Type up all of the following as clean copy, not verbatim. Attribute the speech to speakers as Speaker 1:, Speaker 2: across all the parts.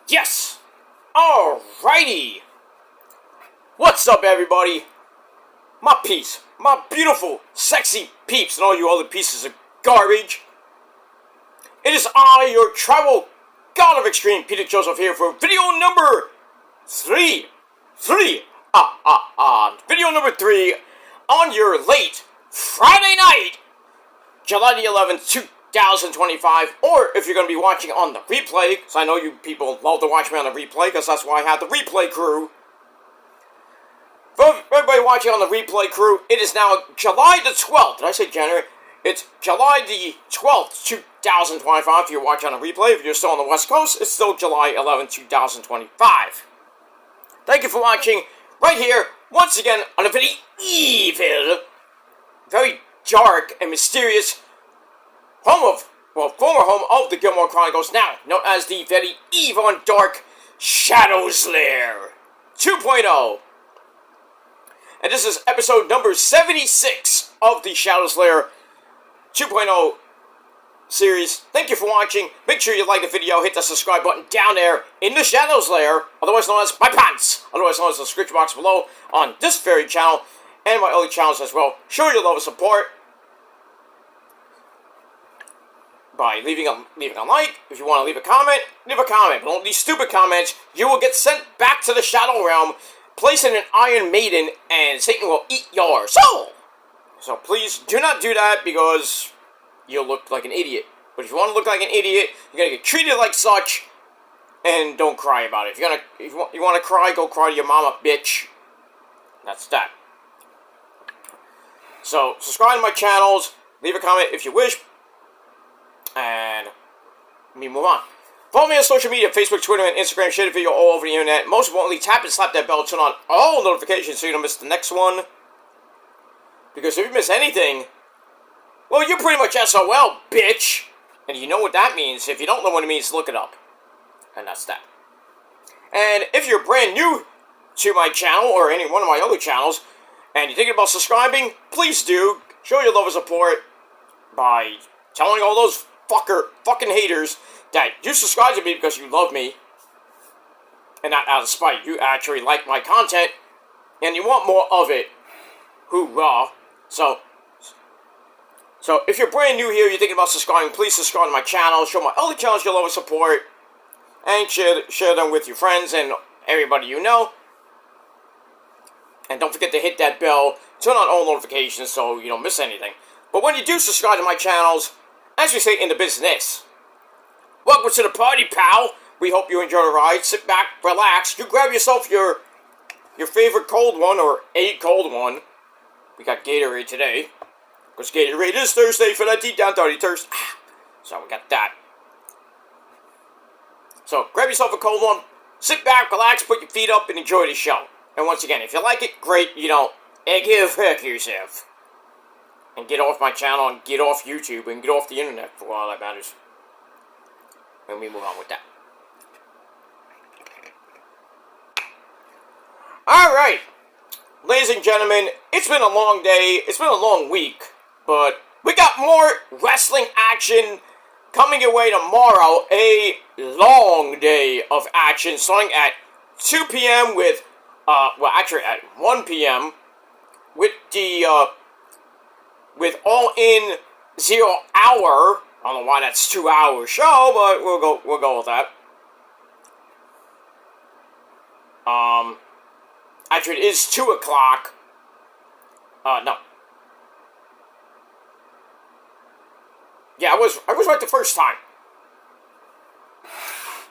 Speaker 1: Yes! Alrighty! What's up, everybody? My peeps, my beautiful, sexy peeps, and all you other pieces of garbage. It is I, your travel god of extreme, Peter Joseph, here for video number 3. Video number 3 on your late Friday night, July the 11th, 2025, or if you're going to be watching on the replay, because I know you people love to watch me on the replay, because that's why I have the replay crew. For everybody watching on the replay crew, it is now July the 12th. Did I say January? It's July the 12th, 2025, if you're watching on the replay. If you're still on the West Coast, it's still July 11th, 2025. Thank you for watching right here, once again, on a very evil, very dark and mysterious former home of the Gilmore Chronicles, now known as the very evil and dark Shadow's Lair 2.0. And this is episode number 76 of the Shadow's Lair 2.0 series. Thank you for watching. Make sure you like the video, hit the subscribe button down there in the Shadow's Lair, otherwise known as my pants, otherwise known as the description box below on this very channel and my other channels as well. Show your love and support by leaving a like. If you want to leave a comment, leave a comment. But don't leave stupid comments. You will get sent back to the Shadow Realm, placed in an Iron Maiden, and Satan will eat your soul. So please do not do that, because you'll look like an idiot. But if you want to look like an idiot, you're gonna get treated like such, and don't cry about it. If you want to cry, go cry to your mama, bitch. That's that. So subscribe to my channels, leave a comment if you wish, and let me move on. Follow me on social media, Facebook, Twitter, and Instagram. Share the video all over the internet. Most importantly, tap and slap that bell, turn on all notifications so you don't miss the next one. Because if you miss anything, well, you're pretty much SOL, bitch. And you know what that means. If you don't know what it means, look it up. And that's that. And if you're brand new to my channel, or any one of my other channels, and you're thinking about subscribing, please do. Show your love and support by telling all those fucking haters that you subscribe to me because you love me, and not out of spite. You actually like my content, and you want more of it. Hoorah. So if you're brand new here, you're thinking about subscribing, please subscribe to my channel, show my other channels your love and support, and share them with your friends and everybody you know. And don't forget to hit that bell, turn on all notifications so you don't miss anything. But when you do subscribe to my channels, as we say in the business, welcome to the party, pal. We hope you enjoy the ride. Sit back, relax. You grab yourself your favorite cold one, or a cold one. We got Gatorade today, because Gatorade is Thursday for that deep down dirty thirst. So we got that. So grab yourself a cold one, sit back, relax, put your feet up, and enjoy the show. And once again, if you like it, great. You don't give heck yourself. And get off my channel, and get off YouTube, and get off the internet for all that matters. And we move on with that. Alright, ladies and gentlemen, it's been a long day, it's been a long week, but we got more wrestling action coming your way tomorrow. A long day of action starting at 2 p.m. with, actually at 1 p.m. with the, with All In 0 Hour. I don't know why that's 2 hour show, but we'll go with that. Actually, it is 2 o'clock. No. Yeah, I was right the first time.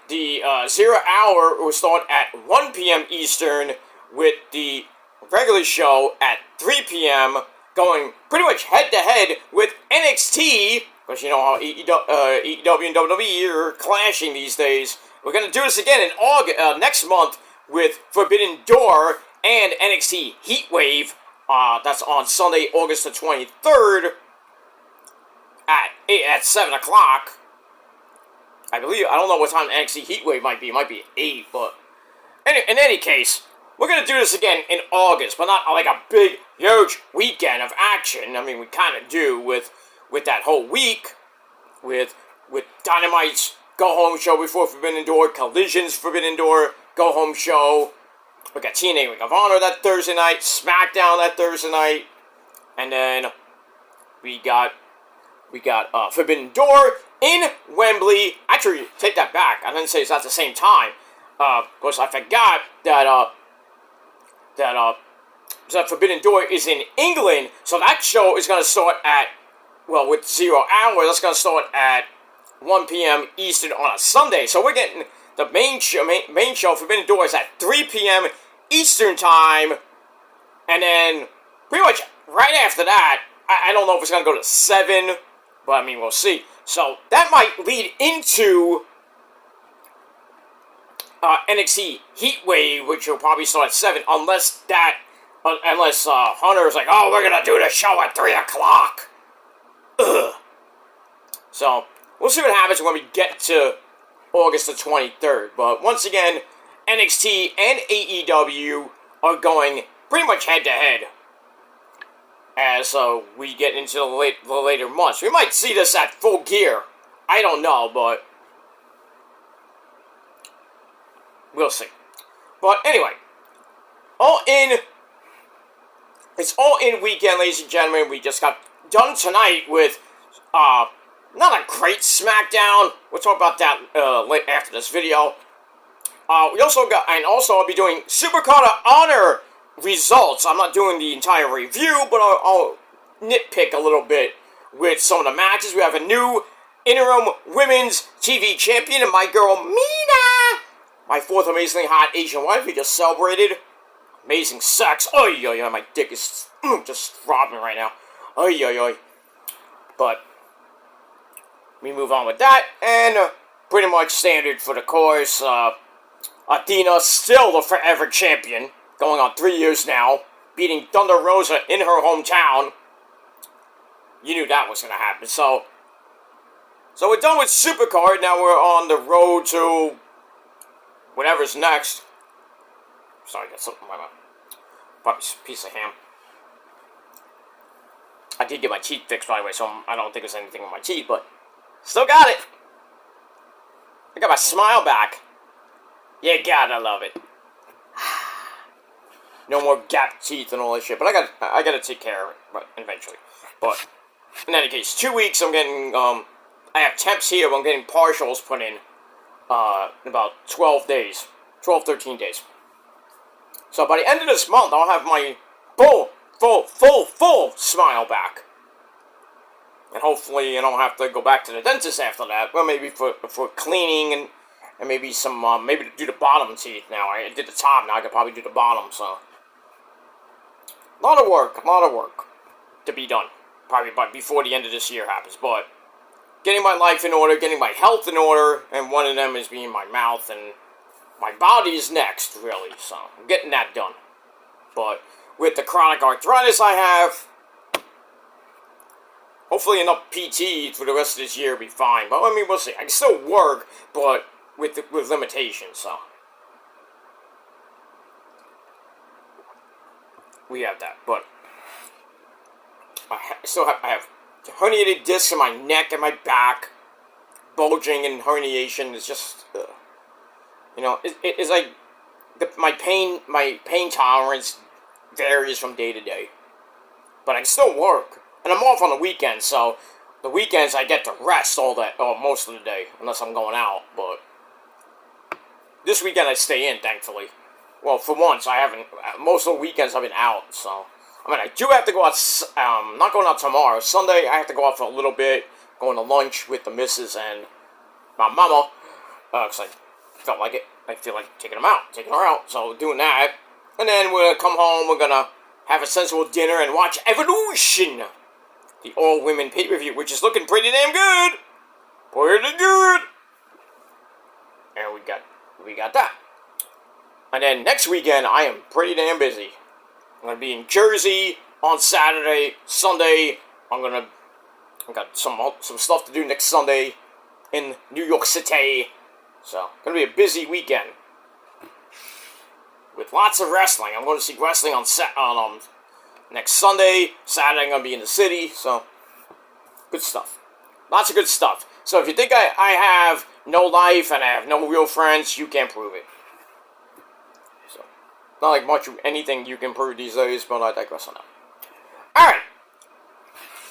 Speaker 1: The 0 Hour will start at 1 p.m. Eastern, with the regular show at 3 p.m. going pretty much head to head with NXT. Because you know how AEW and WWE are clashing these days. We're going to do this again in August, next month, with Forbidden Door and NXT Heatwave. That's on Sunday, August the 23rd at 7 o'clock. I don't know what time NXT Heatwave might be. It might be 8, but in any case, we're going to do this again in August, but not like a big, huge weekend of action. I mean, we kind of do with that whole week, with Dynamite's Go Home Show before Forbidden Door, Collision's Forbidden Door, Go Home Show. We got TNA Ring of Honor that Thursday night, SmackDown that Thursday night, and then we got Forbidden Door in Wembley. Actually, take that back. I didn't say it's at the same time. Because I forgot that Forbidden Door is in England, so that show is going to start at, well, with 0 hours, that's going to start at 1 p.m. Eastern on a Sunday. So we're getting the main show, Forbidden Door, is at 3 p.m. Eastern time, and then pretty much right after that, I don't know if it's going to go to 7, but I mean, we'll see. So that might lead into NXT Heatwave, which will probably start at 7, unless Hunter is like, oh, we're going to do the show at 3 o'clock. Ugh. So, we'll see what happens when we get to August the 23rd. But once again, NXT and AEW are going pretty much head-to-head as we get into the later months. We might see this at Full Gear. I don't know, but we'll see. But anyway, it's All In weekend, ladies and gentlemen. We just got done tonight with not a great SmackDown. We'll talk about that after this video. We also got, and also I'll be doing Supercard of Honor results. I'm not doing the entire review, but I'll nitpick a little bit with some of the matches. We have a new interim women's TV champion, and my girl Mina, my fourth amazingly hot Asian wife. We just celebrated amazing sex. Oy, oy, oy, my dick is just throbbing right now. Oy, oy, oy. But we move on with that, and pretty much standard for the course. Athena, still the forever champion, going on 3 years now, beating Thunder Rosa in her hometown. You knew that was going to happen. So we're done with Supercard. Now we're on the road to whatever's next. Sorry, I got something in my mouth. Probably a piece of ham. I did get my teeth fixed, by the way, so I don't think there's anything with my teeth, but still got it. I got my smile back. You gotta love it. No more gap teeth and all that shit, but I gotta take care of it, but eventually. But in any case, 2 weeks. I'm getting I have temps here, but I'm getting partials put in about 12 days, 13 days. So by the end of this month, I'll have my full smile back. And hopefully I don't have to go back to the dentist after that. Well, maybe for cleaning and maybe some, maybe to do the bottom teeth now. I did the top, now I could probably do the bottom, so. A lot of work to be done. Probably before the end of this year happens, but getting my life in order, getting my health in order, and one of them is being my mouth, and my body is next, really, so I'm getting that done. But with the chronic arthritis I have, hopefully enough PT for the rest of this year will be fine. But I mean, we'll see. I can still work, but with limitations, so we have that. But I have herniated discs in my neck and my back, bulging and herniation is just, you know, it's like my pain tolerance varies from day to day. But I can still work, and I'm off on the weekends, so the weekends I get to rest most of the day, unless I'm going out. But this weekend I stay in, thankfully. Well, for once I haven't. Most of the weekends I've been out, so. I mean, I do have to go out, not going out tomorrow. Sunday, I have to go out for a little bit, going to lunch with the missus and my mama, because I felt like it. I feel like taking her out, so doing that. And then we're going to come home, we're going to have a sensible dinner and watch Evolution, the all-women pay-per-view, which is looking pretty damn good. Pretty good. And we got that. And then next weekend, I am pretty damn busy. I'm going to be in Jersey on Saturday, Sunday. I got some stuff to do next Sunday in New York City. So, going to be a busy weekend with lots of wrestling. I'm going to see wrestling on next Sunday. Saturday, I'm going to be in the city. So, good stuff. Lots of good stuff. So, if you think I have no life and I have no real friends, you can't prove it. So, not like much of anything you can prove these days, but I digress on that. Alright.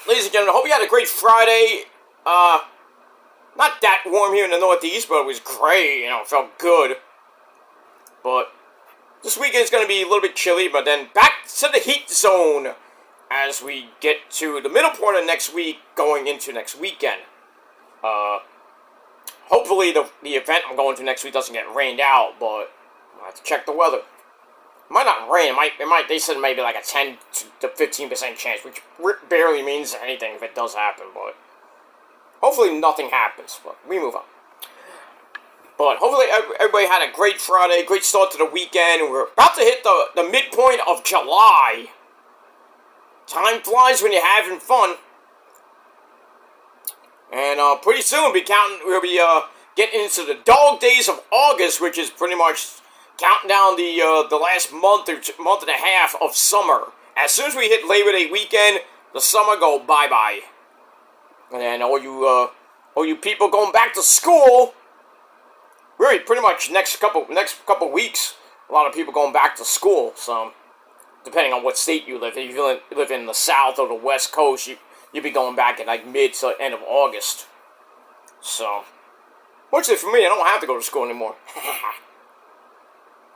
Speaker 1: Ladies and gentlemen, I hope you had a great Friday. Not that warm here in the Northeast, but it was great, it felt good. But this weekend is going to be a little bit chilly, but then back to the heat zone as we get to the middle point of next week, going into next weekend. Hopefully the event I'm going to next week doesn't get rained out, but I have to check the weather. It might not rain. It might. They said maybe like a 10 to 15% chance, which barely means anything if it does happen. But hopefully nothing happens. But we move on. But hopefully everybody had a great Friday, great start to the weekend. We're about to hit the midpoint of July. Time flies when you're having fun. And pretty soon we'll be getting into the dog days of August, which is pretty much counting down the last month and a half of summer. As soon as we hit Labor Day weekend, the summer go bye-bye. And then all you people going back to school, really pretty much next couple weeks, a lot of people going back to school. So depending on what state you live in, if you live in the South or the West Coast, you'll be going back at like mid to end of August. So, fortunately for me, I don't have to go to school anymore.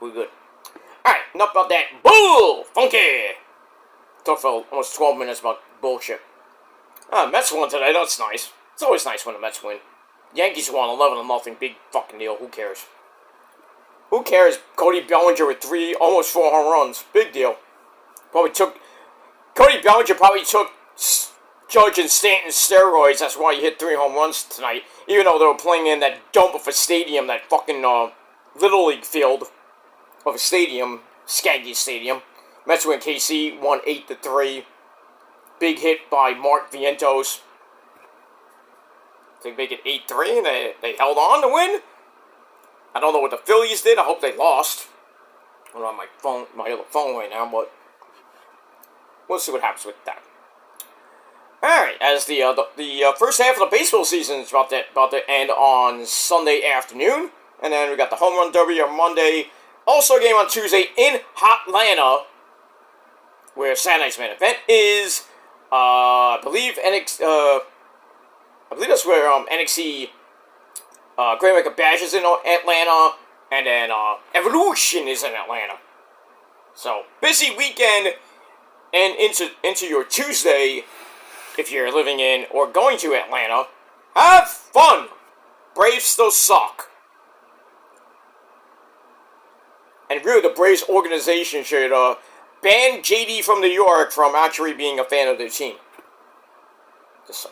Speaker 1: We're good. Alright, enough about that bull funky. Talked for almost 12 minutes about bullshit. Mets won today, that's nice. It's always nice when the Mets win. Yankees won 11-0, big fucking deal, who cares? Who cares? Cody Bellinger with almost 4 home runs, big deal. Cody Bellinger probably took Judge and Stanton steroids, that's why he hit 3 home runs tonight. Even though they were playing in that dump of a stadium, that fucking Little League field of a stadium, Skaggy Stadium. Mets win. KC won 8-3. Big hit by Mark Vientos. They make it 8-3 and they held on to win. I don't know what the Phillies did. I hope they lost. I'm on my other phone right now, but we'll see what happens with that. Alright, as the first half of the baseball season is about to end on Sunday afternoon. And then we got the Home Run Derby on Monday. Also a game on Tuesday in Atlanta, where Saturday's main event is, I believe that's where NXT Great American Bash is in Atlanta, and then Evolution is in Atlanta. So busy weekend, and into your Tuesday, if you're living in or going to Atlanta. Have fun. Braves still suck. And really, the Braves organization should ban JD from New York from actually being a fan of their team. It's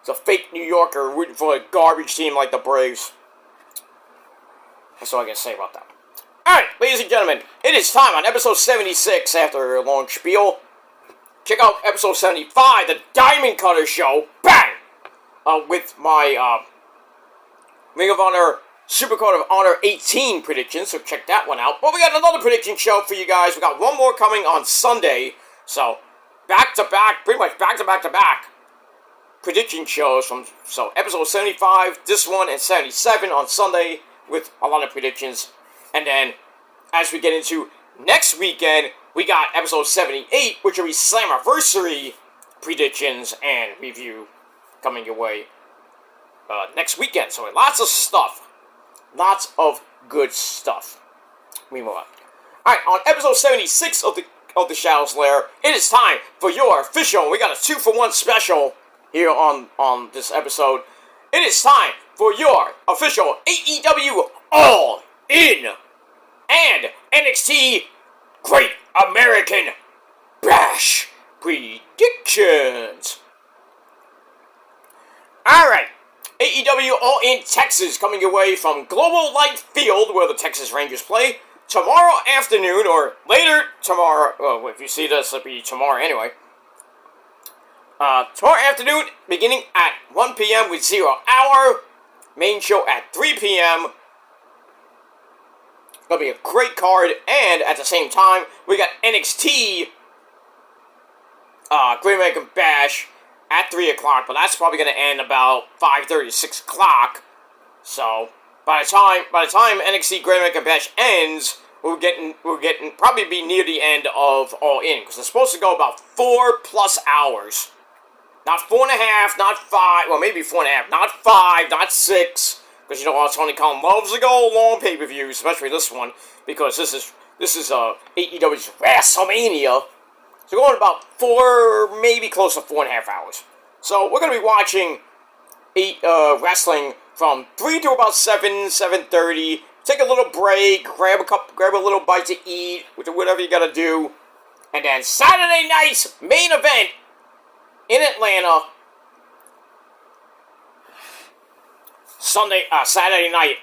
Speaker 1: a fake New Yorker rooting for a garbage team like the Braves. That's all I can say about that. Alright, ladies and gentlemen, it is time on episode 76 after a long spiel. Check out episode 75, the Diamond Cutter Show. Bang! With my Ring of Honor Supercard of Honor 18 predictions, so check that one out. But we got another prediction show for you guys. We got one more coming on Sunday. So, back-to-back, pretty much back-to-back-to-back prediction shows. So, episode 75, this one, and 77 on Sunday with a lot of predictions. And then, as we get into next weekend, we got episode 78, which will be Slammiversary predictions and review coming your way next weekend. So, lots of stuff. Lots of good stuff. We move on. Alright, on episode 76 of the Shadow's Lair, it is time for your official, we got a 2-for-1 special here on this episode. It is time for your official AEW All In and NXT Great American Bash predictions. Alright. AEW All In Texas coming your way from Global Light Field, where the Texas Rangers play, tomorrow afternoon, or later tomorrow. Well, if you see this, it'll be tomorrow anyway. Tomorrow afternoon, beginning at 1 p.m. with 0 Hour. Main show at 3 p.m. Gonna be a great card, and at the same time, we got NXT Great American Bash at 3 o'clock, but that's probably going to end about 5:30, 6 o'clock. So by the time NXT Great American Bash ends, we're getting probably be near the end of All In, because it's supposed to go about 4+ hours. Not 4.5, not 5, well, maybe 4.5, not 5, not 6, because you know Tony Khan loves to go long pay-per-views, especially this one, because this is AEW's WrestleMania. So going about 4, maybe close to 4.5 hours. So we're going to be watching wrestling from 3 to about 7:30. Take a little break, grab a little bite to eat, whatever you got to do, and then Saturday night's main event in Atlanta. Saturday night,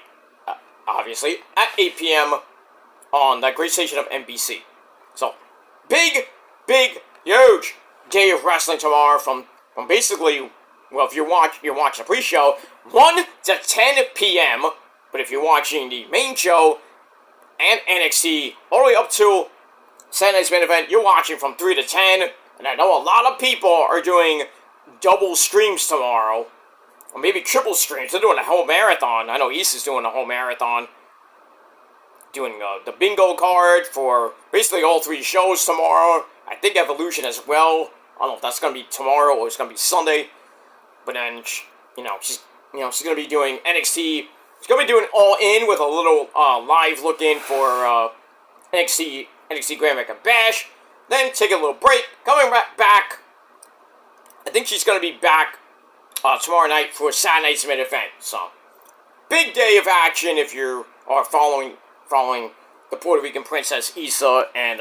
Speaker 1: obviously, at 8 p.m. on that great station of NBC. So, big, huge day of wrestling tomorrow from basically, well, if you're watching the pre-show, 1 to 10 p.m., but if you're watching the main show and NXT all the way up to Saturday's main event, you're watching from 3 to 10, and I know a lot of people are doing double streams tomorrow, or maybe triple streams. They're doing a whole marathon. I know East is doing a whole marathon, doing the bingo card for basically all 3 shows tomorrow. I think Evolution as well. I don't know if that's going to be tomorrow or it's going to be Sunday, but then, she's going to be doing NXT. She's going to be doing All In with a little live look-in for NXT Great American Bash. Then take a little break. Coming back. I think she's going to be back tomorrow night for Saturday night's main event. So, big day of action if you are following the Puerto Rican Princess Issa and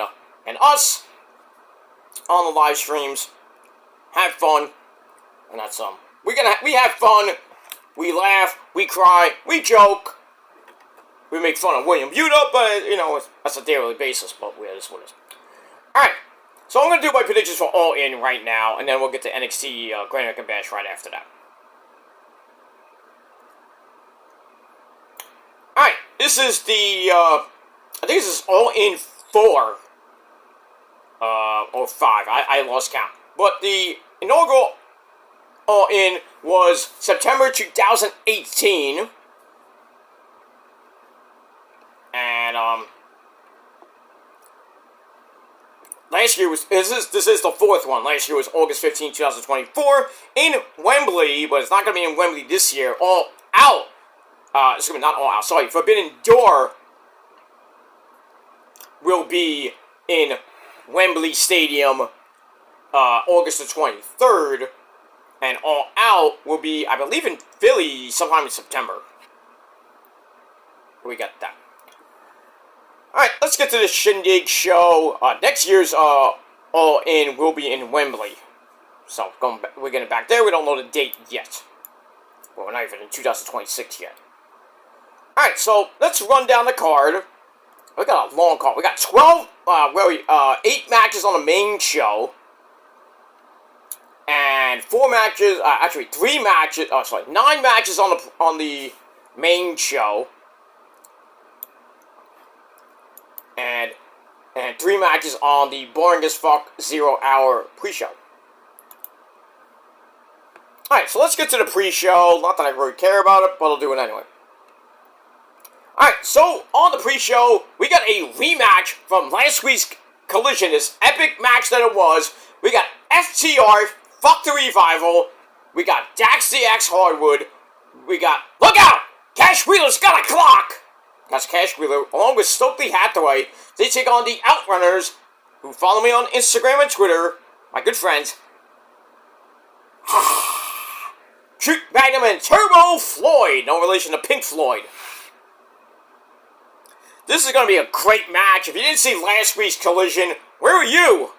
Speaker 1: us on the live streams. Have fun, and that's we have fun. We laugh, we cry, we joke, we make fun of William Buda, but, that's a daily basis, but that's what it is. Alright, so I'm going to do my predictions for All In right now, and then we'll get to NXT Great American Bash right after that. Alright, this is I think this is All In 4, or 5, I lost count. But the inaugural All In was September 2018, and last year was this is the 4th one. Last year was August 15, 2024 in Wembley, but it's not going to be in Wembley this year. All Out, it's going to be not All Out. Sorry, Forbidden Door will be in Wembley Stadium, August the 23rd. And All Out will be, I believe, in Philly sometime in September. We got that. Alright, let's get to the Shindig show. Next year's All In will be in Wembley. So, we're getting back there. We don't know the date yet. Well, we're not even in 2026 yet. Alright, so let's run down the card. We got a long card. We got 8 matches on the main show. And 4 matches, 3 matches, 9 matches on the main show. And 3 matches on the boring as fuck 0 hour pre-show. Alright, so let's get to the pre-show. Not that I really care about it, but I'll do it anyway. Alright, so on the pre-show, we got a rematch from last week's Collision. This epic match that it was. We got FTR, Fuck the Revival. We got Dax the X Hardwood. We got, look out! Cash Wheeler's got a clock! That's Cash Wheeler, along with Stokely Hathaway. They take on the Outrunners, who follow me on Instagram and Twitter, my good friends. Truth Magnum and Turbo Floyd, no relation to Pink Floyd. This is going to be a great match. If you didn't see last week's Collision, where were you?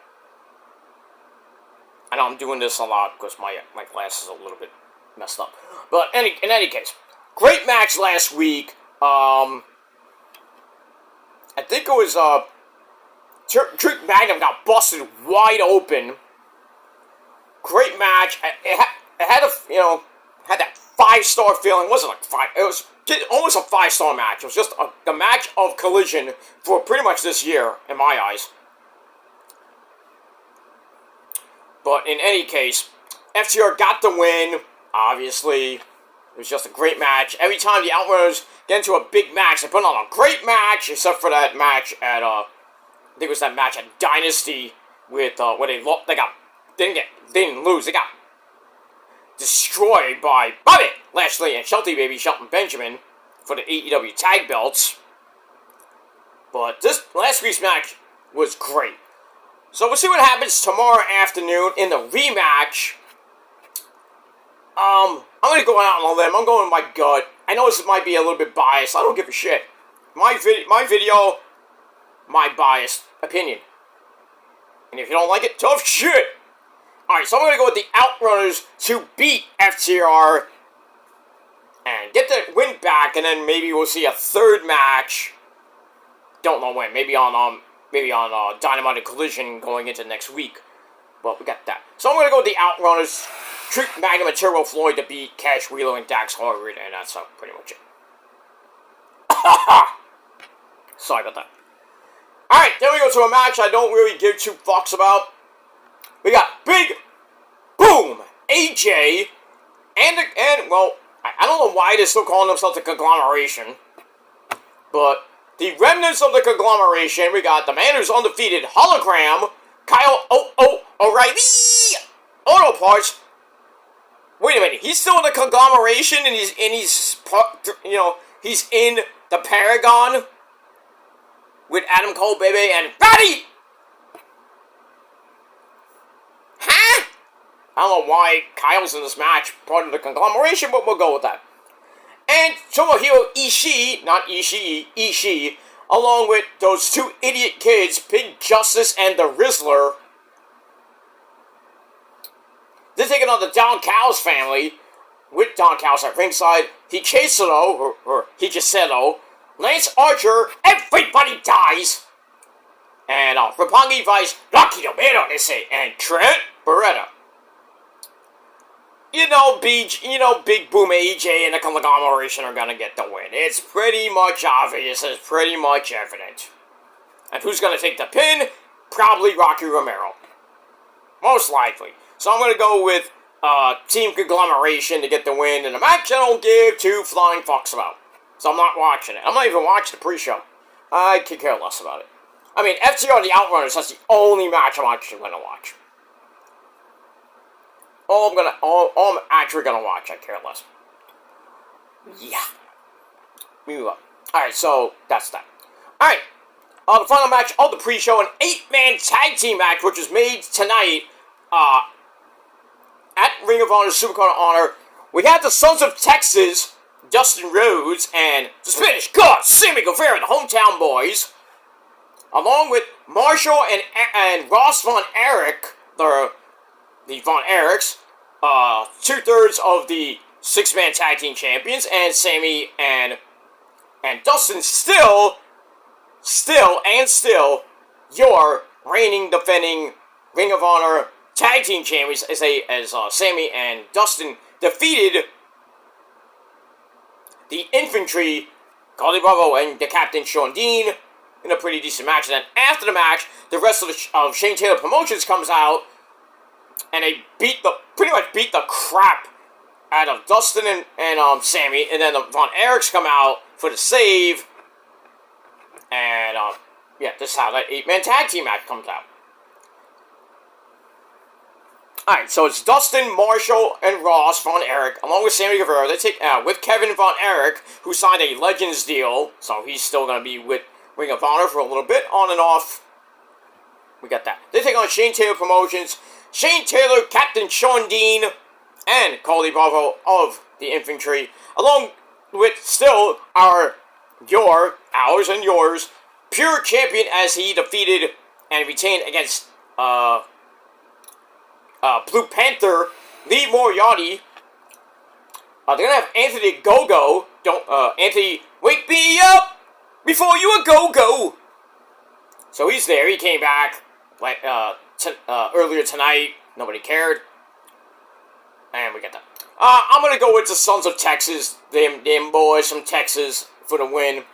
Speaker 1: I know I'm doing this a lot because my glass is a little bit messed up. But in any case, great match last week. I think it was Truth Magnum got busted wide open. Great match. It had that 5-star feeling. It wasn't like 5. It was almost a 5-star match. It was just the match of Collision for pretty much this year, in my eyes. But in any case, FTR got the win, obviously. It was just a great match. Every time the Outrunners get into a big match, they put on a great match, except for that match at, I think it was that match at Dynasty with, where they didn't lose, they got destroyed by Bobby Lashley and Shelton Benjamin for the AEW tag belts. But this last week's match was great. So we'll see what happens tomorrow afternoon in the rematch. I'm going to go out on a limb. I'm going with my gut. I know this might be a little bit biased. I don't give a shit. My video, my biased opinion. And if you don't like it, tough shit. Alright, so I'm going to go with the Outrunners to beat FTR and get the win back, and then maybe we'll see a third match. Don't know when. Maybe on Dynamite and Collision going into next week. Well, we got that. So I'm going to go with the Outrunners, treat Magnum and Turbo Floyd to beat Cash Wheeler and Dax Harwood, and that's pretty much it. Sorry about that. Alright, then we go to a match I don't really give two fucks about. We got Big Boom AJ and well, I don't know why they're still calling themselves the Conglomeration, but the remnants of the Conglomeration, we got the man who's undefeated, Hologram, Kyle O'Reilly, Auto Parts. Wait a minute, he's still in the Conglomeration and he's in the Paragon with Adam Cole, Baby, and Roddy! Huh? I don't know why Kyle's in this match, part of the Conglomeration, but we'll go with that. And Tomohiro Ishii, along with those two idiot kids, Big Justice and the Rizzler. They're taking on the Don Callis family, with Don Callis at ringside, Hichiseto, Lance Archer, everybody dies, and Roppongi Vice, Lucky Domino, they say, and Trent Beretta. Big Boom AJ and the Conglomeration are gonna get the win. It's pretty much obvious, it's pretty much evident. And who's gonna take the pin? Probably Rocky Romero. Most likely. So I'm gonna go with Team Conglomeration to get the win in a match I don't give two flying fucks about. So I'm not watching it. I'm not even watching the pre-show. I could care less about it. I mean, FTR and the Outrunners, that's the only match I'm actually gonna watch. All I'm actually gonna watch, I care less. Yeah. Move on. Alright, so that's that. Alright. The final match of the pre-show, an 8-man tag team match, which was made tonight, at Ring of Honor Supercard of Honor. We had the Sons of Texas, Dustin Rhodes, and the Spanish God, Sammy Guevara, the Hometown Boys, along with Marshall and Ross Von Erich, the Von Erichs, 2/3 of the 6-man tag team champions, and Sammy and Dustin still your reigning, defending Ring of Honor tag team champions as Sammy and Dustin defeated the Infantry, Carly Bravo, and the Captain Sean Dean in a pretty decent match. And then after the match, the rest of Shane Taylor Promotions comes out, and they pretty much beat the crap out of Dustin and Sammy, and then the Von Erichs come out for the save, and this is how that 8-man tag team match comes out. Alright, so it's Dustin, Marshall, and Ross Von Erich, along with Sammy Guevara. They take with Kevin Von Erich, who signed a Legends deal, so he's still going to be with Ring of Honor for a little bit, on and off. We got that. They take on Shane Taylor Promotions, Shane Taylor, Captain Sean Dean, and Carly Bravo of the Infantry, along with still ours and yours, Pure Champion, as he defeated and retained against Blue Panther, Lee Moriarty. They're gonna have Anthony Go-Go. Anthony, wake me up before you a go-go. So he's there. He came back like earlier tonight. Nobody cared. And we got that. I'm gonna go with the Sons of Texas. Them boys from Texas for the win.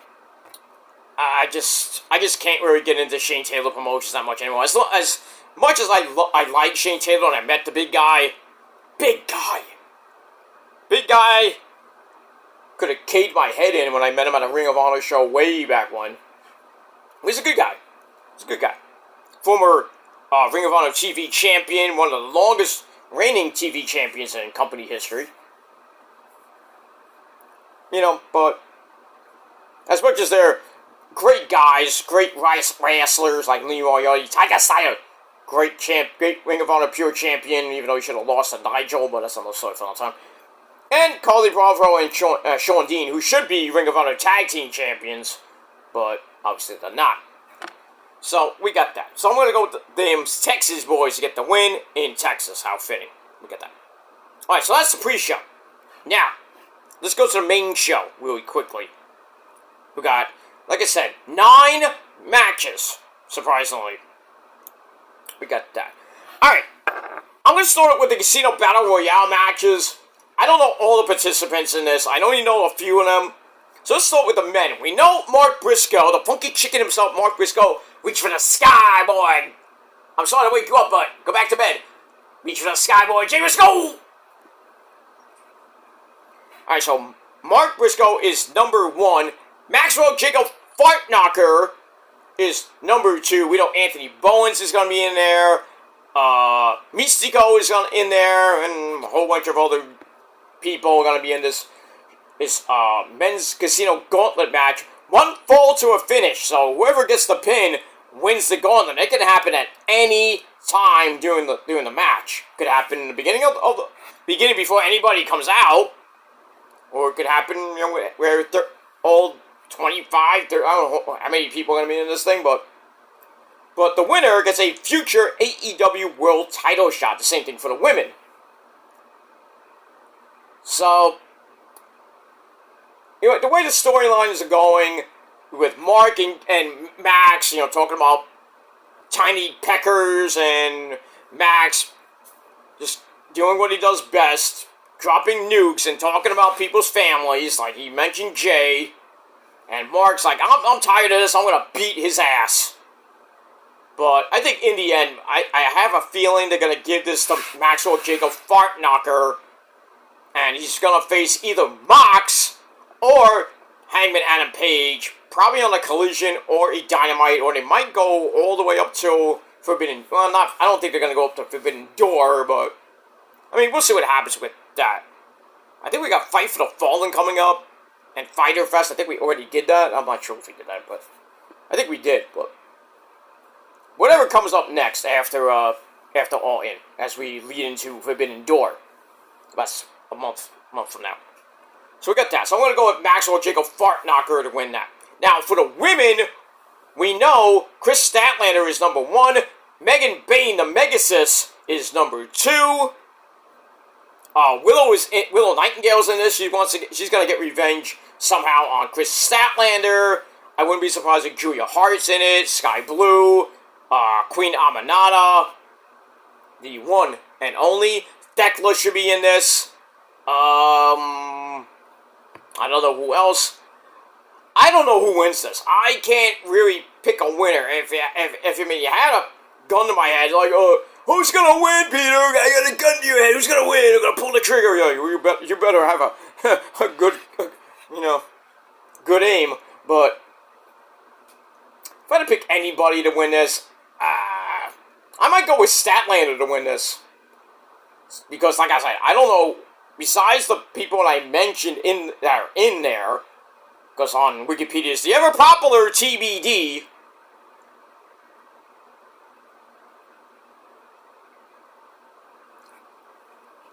Speaker 1: I just can't really get into Shane Taylor Promotions that much anymore. As much as I like Shane Taylor and I met the big guy, could have caved my head in when I met him at a Ring of Honor show way back when. He's a good guy. He's a good guy. Former Ring of Honor TV champion, one of the longest reigning TV champions in company history. You know, but as much as they're great guys, great wrestlers like Lee Moriarty, Tiger Steiner, great Ring of Honor pure champion, even though he should have lost to Nigel, but that's another story for another time. And Carly Bravo and Sean Dean, who should be Ring of Honor tag team champions, but obviously they're not. So we got that. So I'm going to go with them Texas boys to get the win in Texas. How fitting. We got that. Alright, so that's the pre-show. Now, let's go to the main show really quickly. We got, like I said, 9 matches, surprisingly. We got that. Alright, I'm going to start with the Casino Battle Royale matches. I don't know all the participants in this. I only know a few of them. So let's start with the men. We know Mark Briscoe, the funky chicken himself, Mark Briscoe, reach for the sky, boy. I'm sorry to wake you up, but go back to bed. Reach for the sky, boy. Jay Briscoe! Alright, so Mark Briscoe is number 1. Maxwell Jacob Fartknocker is number 2. We know Anthony Bowens is going to be in there. Mystico is in there. And a whole bunch of other people are going to be in this men's casino gauntlet match. 1 fall to a finish. So whoever gets the pin wins the gauntlet. It can happen at any time during the match. Could happen in the beginning of the beginning before anybody comes out. Or it could happen, you know, where all 25, 30, I don't know how many people are going to be in this thing, but the winner gets a future AEW World Title shot. The same thing for the women. So, you know, the way the storylines are going with Mark and Max, you know, talking about tiny peckers and Max just doing what he does best, dropping nukes and talking about people's families, like he mentioned Jay, and Mark's like, I'm tired of this, I'm going to beat his ass. But I think in the end, I have a feeling they're going to give this to Maxwell Jacob Fartknocker, and he's going to face either Mox or Hangman Adam Page, probably on a Collision or a Dynamite, or they might go all the way up to Forbidden, well, I don't think they're going to go up to Forbidden Door, but, I mean, we'll see what happens with that. I think we got Fight for the Fallen coming up, and Fighter Fest. I think we already did that. I'm not sure if we did that, but I think we did. But whatever comes up next after All In, as we lead into Forbidden Door, that's a month from now. So we got that. So I'm going to go with Maxwell Jacob Fartknocker to win that. Now for the women, we know Chris Statlander is number 1. Megan Bain, the Megasis, is number 2. Willow Nightingale's in this. She's gonna get revenge somehow on Chris Statlander. I wouldn't be surprised if Julia Hart's in it. Sky Blue, Queen Aminata, the one and only Thekla should be in this. I don't know who else. I don't know who wins this. I can't really pick a winner. If you had a gun to my head, like, who's gonna win, Peter? I got a gun to your head. Who's gonna win? I'm gonna pull the trigger. You better have a good, good aim. But if I had to pick anybody to win this, I might go with Statlander to win this. Because, like I said, I don't know. Besides the people I mentioned that are in there, because on Wikipedia it's the ever popular TBD.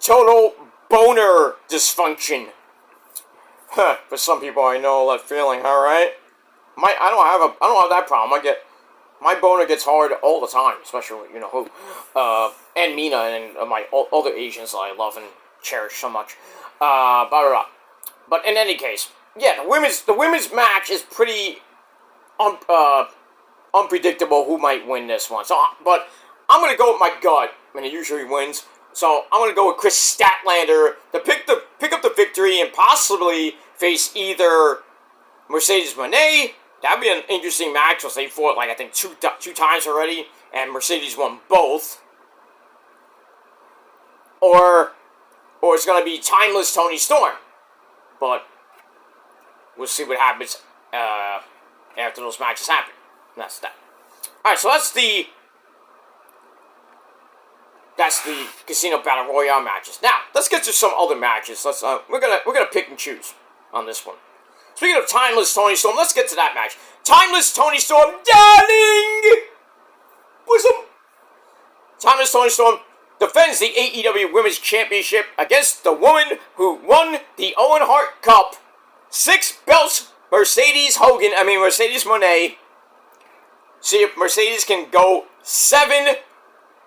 Speaker 1: Total boner dysfunction. For some people, I know that feeling. All right, I don't have that problem. My boner gets hard all the time, especially who, and Mina and my other Asians that I love and cherish so much. But in any case, yeah, the women's match is pretty unpredictable. Who might win this one? So, but I'm gonna go with my gut, and it usually wins. So I'm going to go with Chris Statlander to pick up the victory and possibly face either Mercedes Moné. That'd be an interesting match because they fought, like, I think two times already, and Mercedes won both. Or it's going to be Timeless Tony Storm. But we'll see what happens after those matches happen. And that's that. Alright, so that's the Casino Battle Royale matches. Now, let's get to some other matches. We're gonna pick and choose on this one. Speaking of Timeless Toni Storm, let's get to that match. Timeless Toni Storm, darling! Timeless Toni Storm defends the AEW Women's Championship against the woman who won the Owen Hart Cup. 6 belts, Mercedes Moné. See if Mercedes can go 7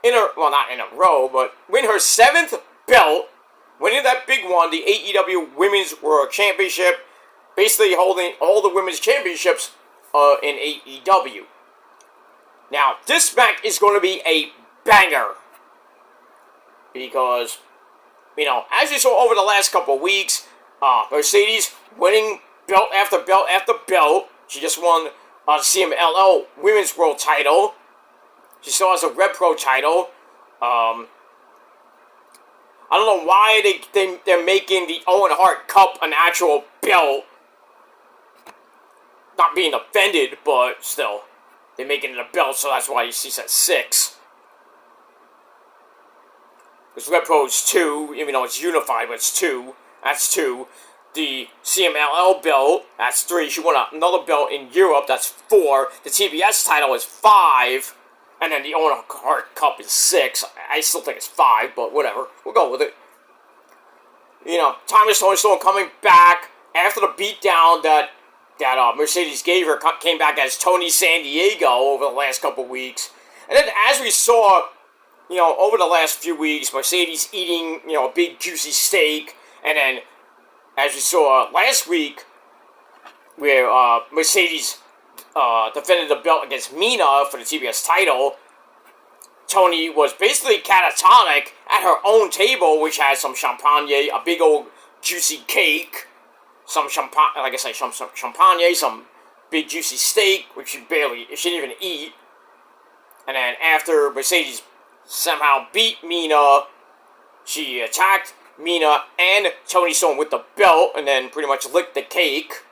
Speaker 1: not in a row, but win her 7th belt, winning that big one, the AEW Women's World Championship, basically holding all the women's championships in AEW. Now, this match is going to be a banger, because, as you saw over the last couple of weeks, Mercedes winning belt after belt after belt. She just won the CMLL Women's World title. She still has a Red Pro title. I don't know why they're making the Owen Hart Cup an actual belt. Not being offended, but still. They're making it a belt, so that's why you see at 6. Because Red Pro is 2, even though it's unified, but it's 2. That's 2. The CMLL belt, that's 3. She won another belt in Europe, that's 4. The TBS title is 5. And then the Owen Hart Cup is 6. I still think it's 5, but whatever. We'll go with it. Timeless Toni Storm coming back after the beatdown that Mercedes gave her, came back as Tony San Diego over the last couple weeks. And then as we saw, over the last few weeks, Mercedes eating, a big juicy steak. And then, as we saw last week, where Mercedes defended the belt against Mina for the TBS title, Tony was basically catatonic at her own table, which had some champagne, a big old juicy cake, some champagne, some big juicy steak, which she didn't even eat. And then after Mercedes somehow beat Mina, she attacked Mina and Toni Storm with the belt, and then pretty much licked the cake.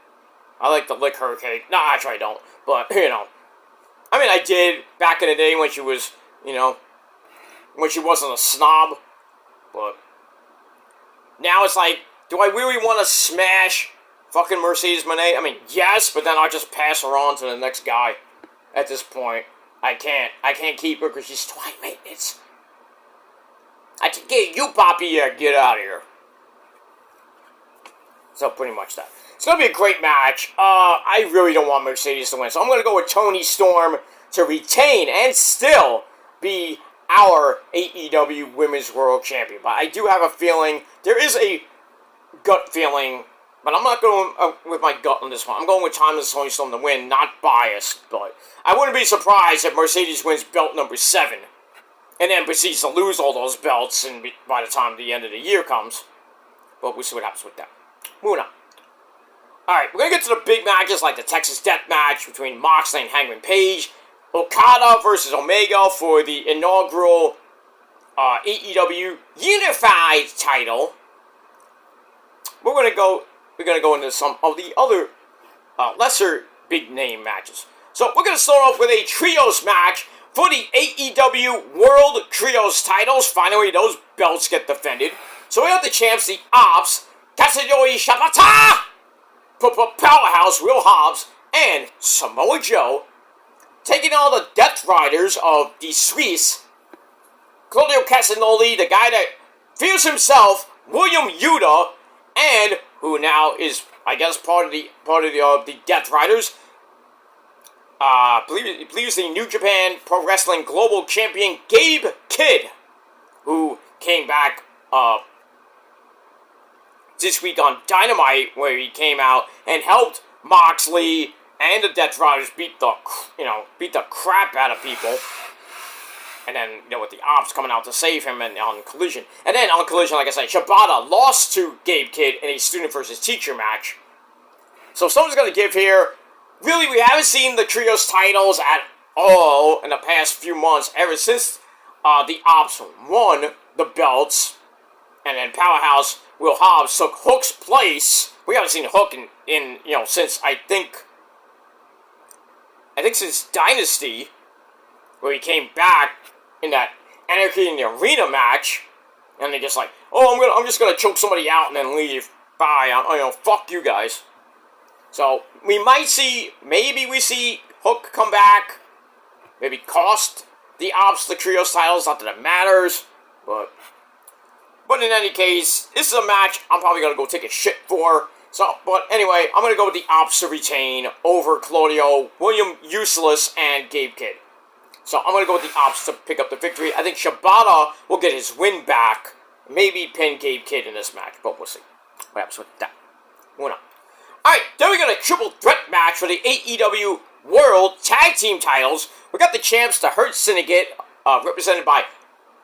Speaker 1: I like to lick her cake. No, actually I don't. But, I did back in the day when she was, when she wasn't a snob. But now it's like, do I really want to smash fucking Mercedes Moné? Yes, but then I'll just pass her on to the next guy at this point. I can't keep her because she's too high maintenance. I can get you, Poppy, get out of here. So, pretty much that. It's going to be a great match. I really don't want Mercedes to win, so I'm going to go with Toni Storm to retain and still be our AEW Women's World Champion. But I do have a feeling, there is a gut feeling, but I'm not going with my gut on this one. I'm going with Timeless Toni Storm to win, not biased, but I wouldn't be surprised if Mercedes wins belt number 7, and then proceeds to lose all those belts and by the time the end of the year comes. But we'll see what happens with that. Moving on. Alright, we're going to get to the big matches like the Texas Death Match between Moxley and Hangman Page, Okada versus Omega for the inaugural AEW Unified title. We're going to go into some of the other lesser big name matches. So we're going to start off with a trios match for the AEW World Trios titles. Finally, those belts get defended. So we have the champs, the Ops, Katsuyori Shibata, Powerhouse, Will Hobbs, and Samoa Joe, taking on the Death Riders of the Swiss, Claudio Castagnoli, the guy that fears himself, William Yuta, and who now is, I guess, part of the Death Riders. I believe the New Japan Pro Wrestling Global Champion Gabe Kidd, who came back this week on Dynamite, where he came out and helped Moxley and the Death Riders beat the crap out of people. And then, with the Ops coming out to save him on Collision. And then on Collision, like I said, Shibata lost to Gabe Kidd in a student versus teacher match. So someone's going to give here. Really, we haven't seen the Trios titles at all in the past few months, ever since the Ops won the belts. And then Powerhouse Will Hobbs took Hook's place. We haven't seen Hook in since I think since Dynasty, where he came back in that Anarchy in the Arena match, and they just like, oh, I'm just gonna choke somebody out and then leave. Bye. Fuck you guys. So we might see, maybe we see Hook come back, maybe cost the Ops the Trios titles. Not that it matters, but in any case, this is a match I'm probably gonna go take a shit for. So, but anyway, I'm gonna go with the Ops to retain over Claudio, William Useless, and Gabe Kidd. So I'm going to go with the Ops to pick up the victory. I think Shibata will get his win back. Maybe pin Gabe Kidd in this match, but we'll see what happens with that. Moving on. Alright, then we got a triple threat match for the AEW World Tag Team titles. We got the champs, the Hurt Syndicate, represented by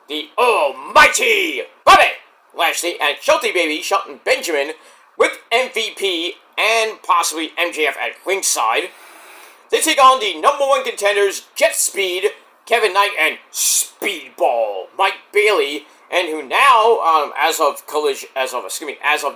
Speaker 1: the almighty Bobby Lashley and Shelton Benjamin, with MVP and possibly MJF at ringside. They take on the #1 contenders, Jet Speed, Kevin Knight, and Speedball Mike Bailey, and who now, as of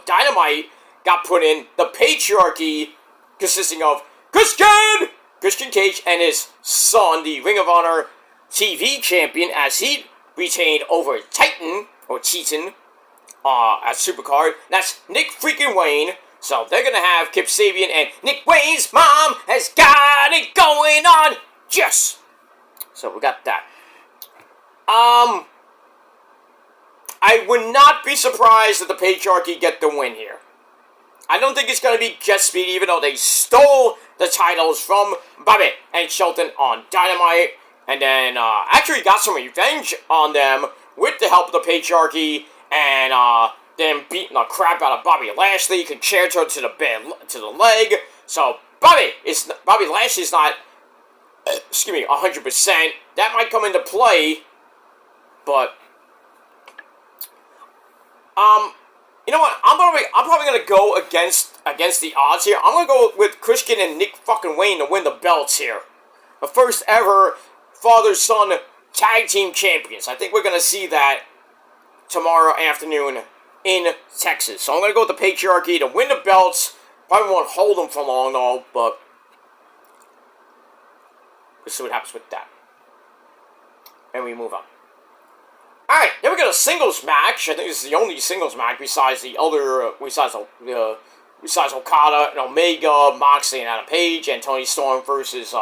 Speaker 1: Dynamite, got put in the Patriarchy, consisting of Christian Cage, and his son, the Ring of Honor TV champion, as he retained over Titan as Supercard. That's Nick freaking Wayne. So they're going to have Kip Sabian, and Nick Wayne's mom has got it going on. Yes! So we got that. I would not be surprised if the Patriarchy get the win here. I don't think it's going to be Jet Speed, even though they stole the titles from Bobby and Shelton on Dynamite. And then actually got some revenge on them with the help of the Patriarchy, and them beating the crap out of Bobby Lashley, concerto to the leg. So Bobby Lashley's not 100%. That might come into play, but you know what? I'm probably gonna go against the odds here. I'm gonna go with Christian and Nick fucking Wayne to win the belts here. The first ever father-son tag team champions. I think we're gonna see that tomorrow afternoon in Texas. So I'm going to go with the Patriarchy to win the belts. Probably won't hold them for long, though, but we'll see what happens with that. And we move on. Alright, then we got a singles match. I think this is the only singles match besides the other, besides Okada and Omega, Moxley and Adam Page, and Tony Storm versus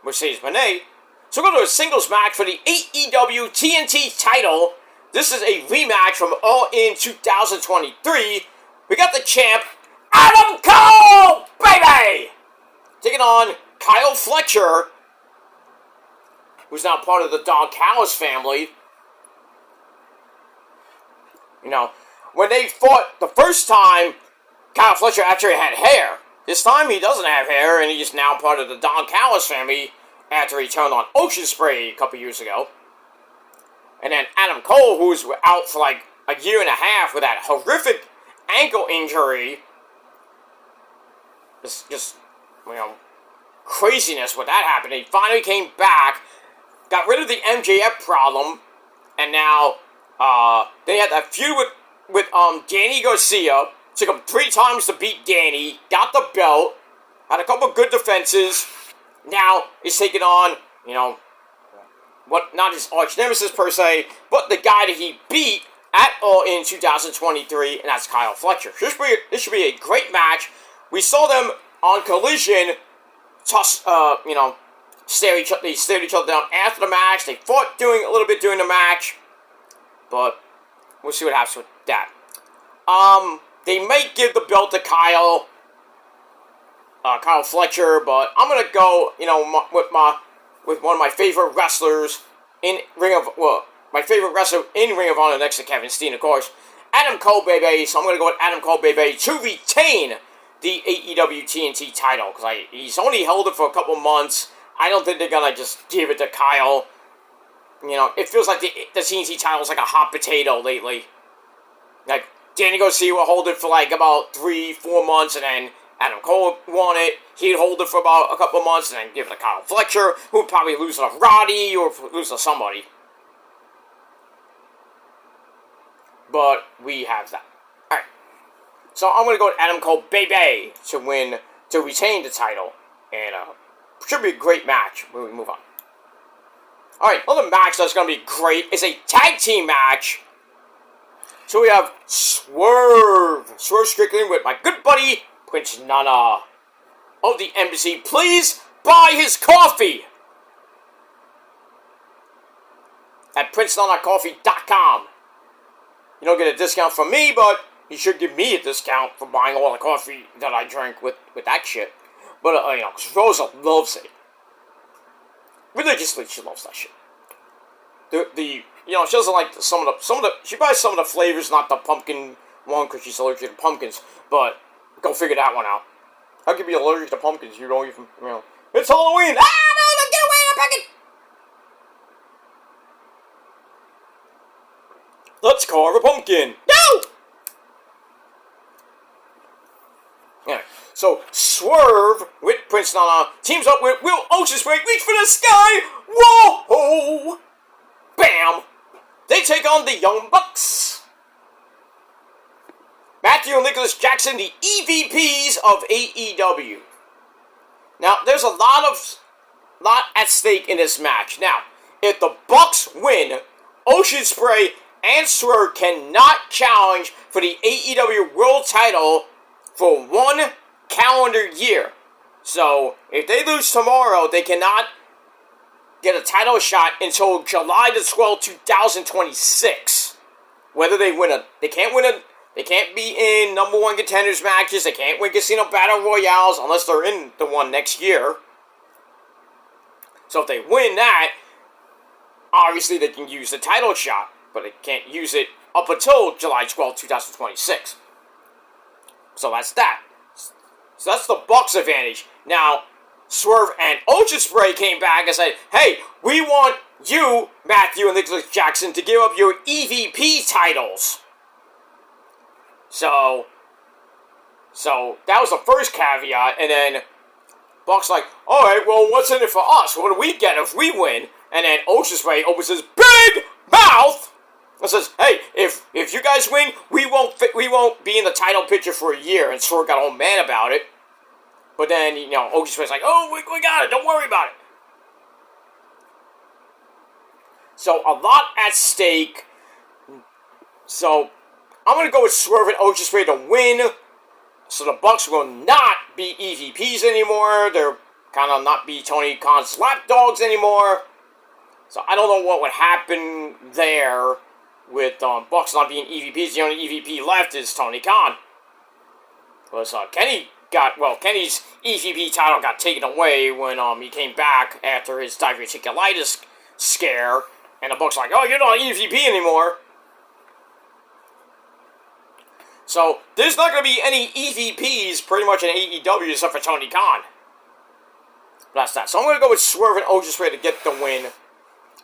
Speaker 1: Mercedes Moné. So we're going to do a singles match for the AEW TNT title. This is a rematch from All In 2023. We got the champ, Adam Cole, baby! Taking on Kyle Fletcher, who's now part of the Don Callis family. You know, when they fought the first time, Kyle Fletcher actually had hair. This time he doesn't have hair, and he's now part of the Don Callis family after he turned on Ocean Spray a couple years ago. And then Adam Cole, who was out for like a year and a half with that horrific ankle injury. Just craziness with that happened. He finally came back, got rid of the MJF problem, and now they had that feud with Danny Garcia. Took him 3 times to beat Danny, got the belt, had a couple good defenses. Now he's taking on, not his arch nemesis per se, but the guy that he beat at All In 2023, and that's Kyle Fletcher. This should be a great match. We saw them on Collision, stared each other down after the match. They fought a little bit during the match, but we'll see what happens with that. They might give the belt to Kyle Fletcher, but I'm gonna go, with one of my favorite wrestlers in my favorite wrestler in Ring of Honor next to Kevin Steen, of course, Adam Cole, baby. So I'm gonna go with Adam Cole, baby, to retain the AEW TNT title, because he's only held it for a couple months. I don't think they're gonna just give it to Kyle. It feels like the TNT title is like a hot potato lately. Like, Danny Garcia will hold it for like about 3-4 months, and then Adam Cole won it. He'd hold it for about a couple months, and then give it to Kyle Fletcher, who would probably lose to Roddy or lose to somebody. But we have that. Alright. So I'm going to go with Adam Cole Baby to retain the title. And should be a great match when we move on. Alright, another match that's going to be great is a tag team match. So we have Swerve Strickland with my good buddy, Prince Nana of the Embassy. Please buy his coffee at PrinceNanaCoffee.com. You don't get a discount from me, but he should give me a discount for buying all the coffee that I drink with that shit. But, because Rosa loves it. Religiously, she loves that shit. She doesn't like she buys some of the flavors, not the pumpkin one, because she's allergic to pumpkins. But, go figure that one out. How can you be allergic to pumpkins? You don't even, it's Halloween! Ah, no, get away, I'm pumpkin! Let's carve a pumpkin! No! Anyway, so Swerve with Prince Nana teams up with Will Ospreay. Reach for the sky! Whoa! Bam! They take on the Young Bucks. Matthew and Nicholas Jackson, the EVPs of AEW. Now, there's a lot at stake in this match. Now, if the Bucks win, Ocean Spray and Swerve cannot challenge for the AEW World Title for 1 calendar year. So, if they lose tomorrow, they cannot get a title shot until July the 12th, 2026. Whether they win they can't be in number 1 contenders matches, they can't win Casino Battle Royales unless they're in the one next year. So if they win that, obviously they can use the title shot, but they can't use it up until July 12th, 2026. So that's that. So that's the Bucks' advantage. Now, Swerve and Ocean Spray came back and said, hey, we want you, Matthew and Nicholas Jackson, to give up your EVP titles. So that was the first caveat, and then Buck's like, alright, well, what's in it for us? What do we get if we win? And then Ocean Spray opens his big mouth and says, hey, if you guys win, we won't be in the title picture for a year. And Swerve got all mad about it. But then, Ocean Spray's like, oh, we got it, don't worry about it. So, a lot at stake. So, I'm going to go with Swerve and Ocean Spray to win. So, the Bucks will not be EVPs anymore. They're kind of not be Tony Khan's lapdogs anymore. So, I don't know what would happen there with Bucks not being EVPs. The only EVP left is Tony Khan. Because Kenny's EVP title got taken away when he came back after his diverticulitis scare. And the Bucks like, oh, you're not EVP anymore. So, there's not going to be any EVPs pretty much in AEW except for Tony Khan. That's that. So I'm going to go with Swerve and Ocean Spray to get the win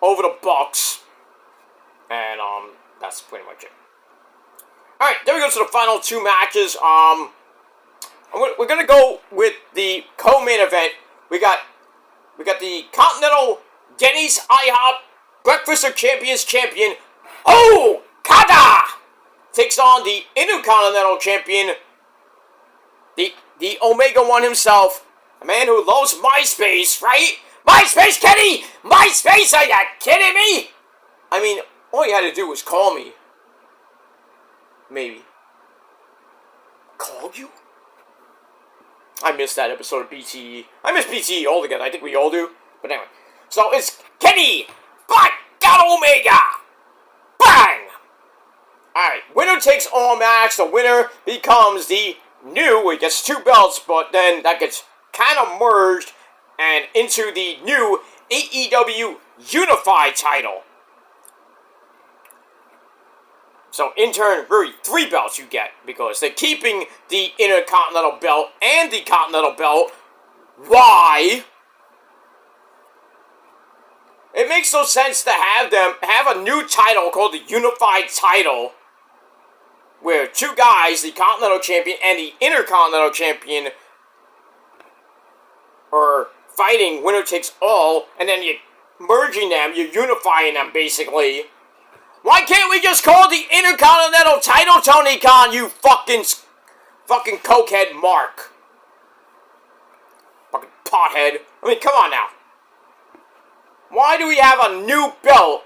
Speaker 1: over the Bucks. And that's pretty much it. Alright, there we go to the final 2 matches. We're going to go with the co-main event. We got the Continental Denny's IHOP Breakfast of Champions champion, Okada, takes on the Intercontinental Champion, the Omega One himself, a man who loves MySpace, right? MySpace, Kenny! MySpace, are you kidding me? I mean, all you had to do was call me. Maybe. Call you? I missed that episode of BTE. I miss BTE altogether. I think we all do. But anyway. So it's Kenny! Black got Omega! Bang! Alright, winner takes all match. The winner becomes the new, he gets 2 belts, but then that gets kind of merged and into the new AEW Unified title. So in turn, really 3 belts you get, because they're keeping the Intercontinental belt and the Continental belt. Why? It makes no sense to have a new title called the Unified title, where 2 guys, the Continental Champion and the Intercontinental Champion, are fighting winner takes all, and then you're merging them, you're unifying them, basically. Why can't we just call it the Intercontinental title, Tony Khan, you fucking fucking cokehead Mark. Fucking pothead. I mean, come on now. Why do we have a new belt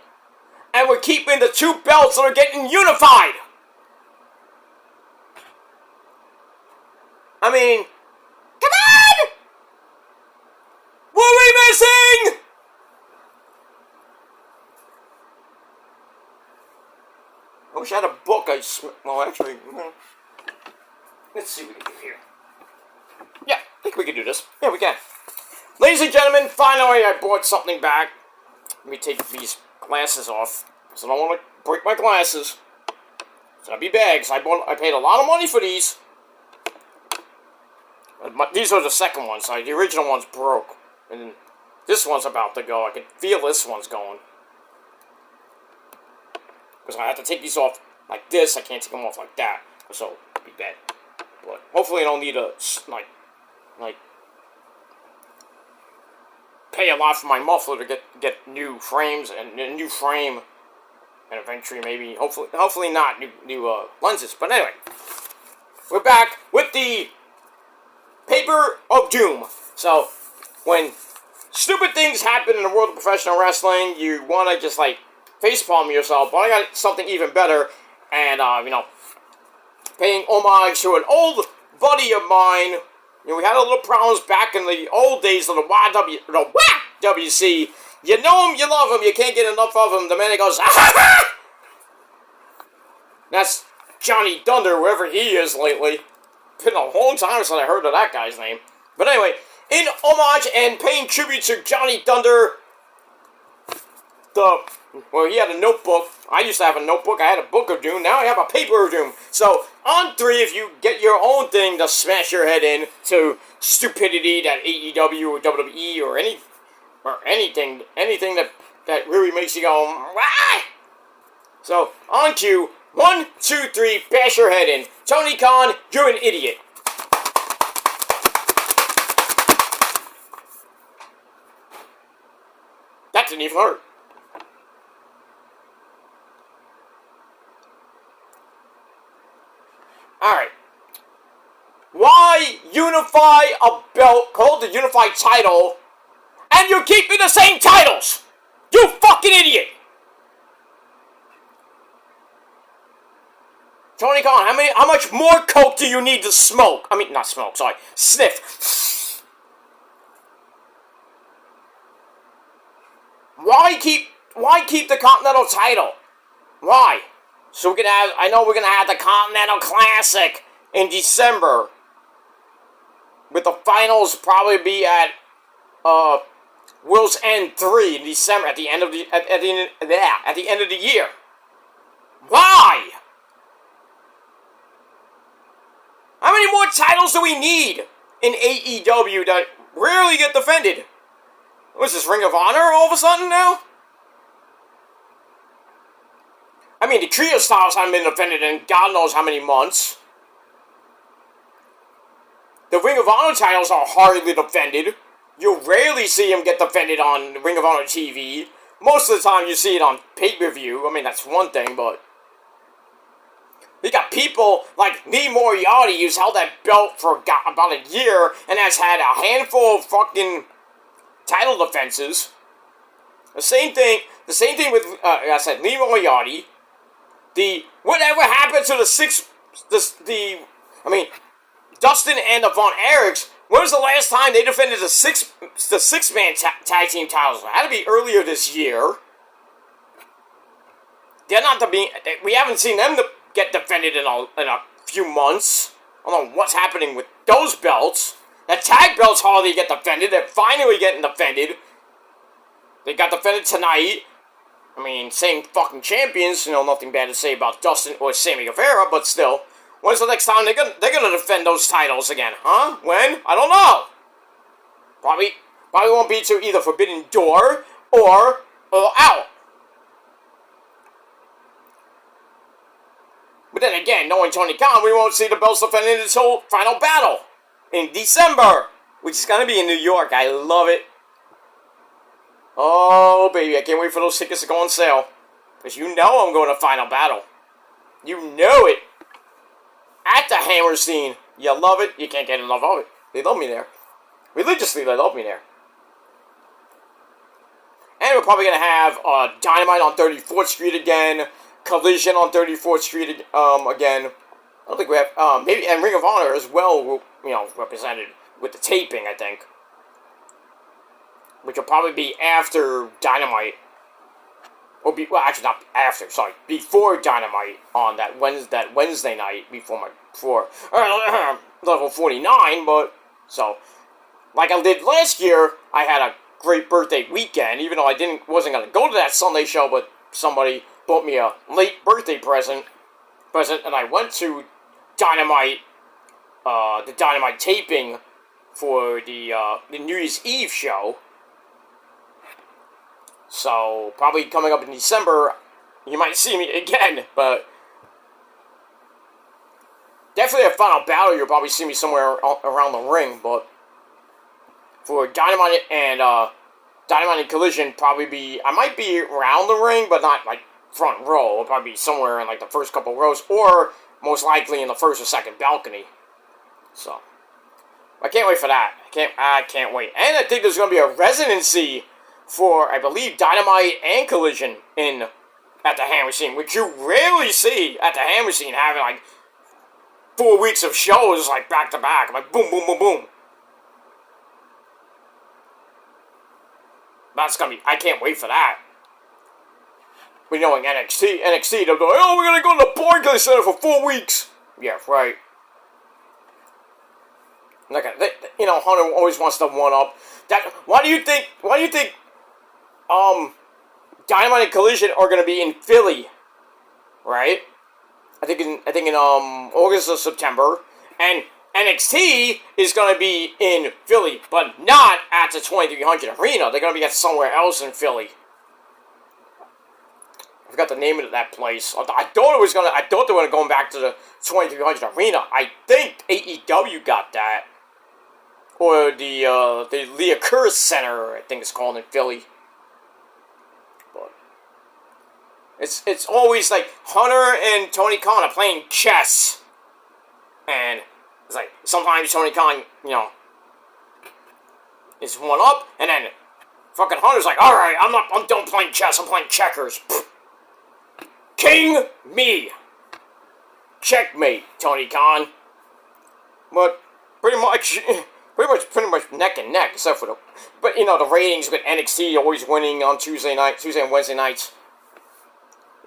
Speaker 1: and we're keeping the two belts that are getting unified? I mean, come on! What are we missing? I wish I had a book. Well, actually, let's see what we can do here. Yeah, I think we can do this. Yeah, we can. Ladies and gentlemen, finally I bought something back. Let me take these glasses off, because I don't want to break my glasses. So that'd be bags. I paid a lot of money for these. These are the second ones. The original one's broke. And this one's about to go. I can feel this one's going. Because I have to take these off like this. I can't take them off like that. So, it'd be bad. But hopefully I don't need to, like, pay a lot for my muffler to get new frames and a new frame. And eventually maybe, hopefully not new lenses. But anyway. We're back with the Paper of Doom. So, when stupid things happen in the world of professional wrestling, you want to just, like, facepalm yourself. But I got something even better. And, paying homage to an old buddy of mine. You know, we had a little problems back in the old days of the YWC. You know him, you love him, you can't get enough of him. The man that goes, ah ha ha! That's Johnny Thunder, wherever he is lately. Been a long time since I heard of that guy's name. But anyway, in homage and paying tribute to Johnny Thunder, he had a notebook. I used to have a notebook. I had a book of doom. Now I have a paper of doom. So, on 3, if you get your own thing to smash your head in to stupidity that AEW or WWE or anything that really makes you go, wah! So, on cue, 1, 2, 3, bash your head in. Tony Khan, you're an idiot. That didn't even hurt. Alright. Why unify a belt called the Unified title and you're keeping the same titles? You fucking idiot! Tony Khan, how much more coke do you need to smoke? I mean, not smoke, sorry. Sniff. Why keep the Continental title? Why? So we're gonna have the Continental Classic in December. With the finals probably be at World's End 3 in December at the end of the year. Why? How many more titles do we need in AEW that rarely get defended? What's this, Ring of Honor all of a sudden now? I mean, the trio styles haven't been defended in God knows how many months. The Ring of Honor titles are hardly defended. You rarely see them get defended on Ring of Honor TV. Most of the time you see it on pay-per-view. I mean, that's one thing, but... We got people like Lee Moriarty who's held that belt for about a year and has had a handful of fucking title defenses. The same thing with, I said, Lee Moriarty. Whatever happened to Dustin and the Von Erichs, when was the last time they defended the six-man tag team titles? It had to be earlier this year. We haven't seen them get defended in a few months. I don't know what's happening with those belts. The tag belts hardly get defended. They're finally getting defended. They got defended tonight. I mean, same fucking champions. Nothing bad to say about Dustin or Sammy Guevara, but still. When's the next time they're gonna defend those titles again? Huh? When? I don't know. Probably won't be to either Forbidden Door or All Out. But then again, knowing Tony Khan, we won't see the belts defended until Final Battle in December, which is gonna be in New York. I love it. Oh, baby, I can't wait for those tickets to go on sale. Because you know I'm going to Final Battle. You know it. At the Hammerstein. You love it, you can't get enough of it. They love me there. Religiously, they love me there. And we're probably going to have Dynamite on 34th Street again, Collision on 34th Street again. I don't think we have, maybe, and Ring of Honor as well, represented with the taping, I think. Which will probably be after Dynamite. Actually not after, sorry, before Dynamite on that Wednesday night before level 49, but, so, like I did last year, I had a great birthday weekend, even though I wasn't going to go to that Sunday show, but somebody bought me a late birthday present, and I went to Dynamite, the Dynamite taping for the New Year's Eve show. So, probably coming up in December, you might see me again, but definitely a Final Battle, you'll probably see me somewhere around the ring, but for Dynamite and Collision, I might be around the ring, but not, like, front row. I'll probably be somewhere in, like, the first couple rows, or most likely in the first or second balcony. So, I can't wait for that. I can't wait. And I think there's going to be a residency for, I believe, Dynamite and Collision at the Hammer Scene, which you rarely see at the Hammer Scene, having, like, 4 weeks of shows, like, back-to-back. Like, boom, boom, boom, boom. That's gonna be, I can't wait for that. We knowing NXT, they'll go, oh, we're gonna go to the Barclays Center for 4 weeks. Yeah, right. Like, Hunter always wants to one-up. Why do you think, Dynamite and Collision are going to be in Philly, right? I think in August or September, and NXT is going to be in Philly, but not at the 2300 Arena. They're going to be at somewhere else in Philly. I forgot the name of that place. I thought they were going back to the 2300 Arena. I think AEW got that, or the Leah Kurz Center, I think it's called, in Philly. It's always like Hunter and Tony Khan are playing chess, and it's like sometimes Tony Khan, is one up, and then fucking Hunter's like, all right, I'm done playing chess, I'm playing checkers. King me, checkmate, Tony Khan. But pretty much neck and neck, except for the ratings with NXT always winning on Tuesday and Wednesday nights.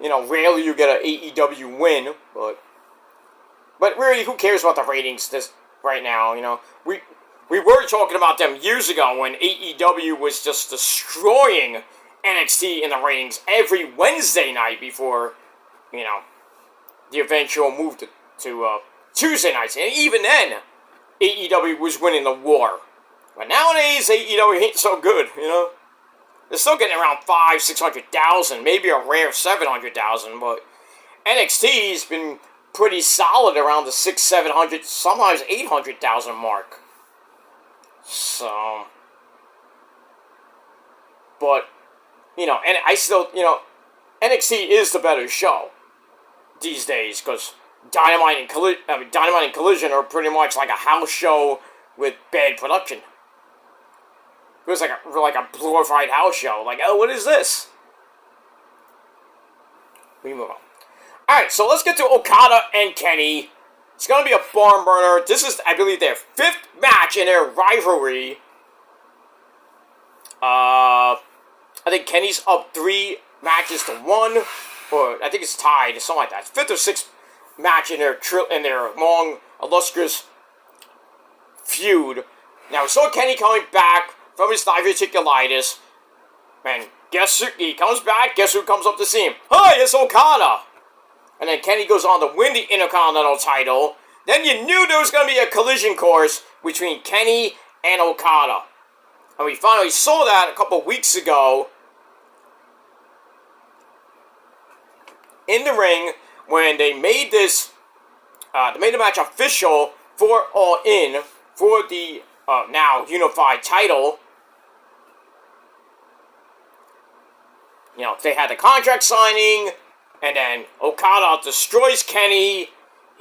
Speaker 1: Rarely you get an AEW win, but really, who cares about the ratings right now, We were talking about them years ago when AEW was just destroying NXT in the ratings every Wednesday night before, the eventual move to Tuesday nights. And even then, AEW was winning the war. But nowadays, AEW ain't so good, They're still getting around 500,000-600,000, maybe a rare 700,000, but NXT's been pretty solid around the 600,000-700,000, sometimes 800,000 mark. So, but, and I still, NXT is the better show these days, because Dynamite and Collision are pretty much like a house show with bad production. It was like a glorified house show. Like, oh, what is this? We move on. Alright, so let's get to Okada and Kenny. It's going to be a barn burner. This is, I believe, their 5th match in their rivalry. I think Kenny's up 3 matches to 1. Or, I think it's tied, something like that. 5th or 6th match in their long, illustrious feud. Now, we saw Kenny coming back from his diverticulitis, and he comes back, guess who comes up to see him? Hi, it's Okada! And then Kenny goes on to win the Intercontinental title. Then you knew there was going to be a collision course between Kenny and Okada. And we finally saw that a couple weeks ago in the ring when they made the match official for All In for the now unified title. They had the contract signing, and then Okada destroys Kenny.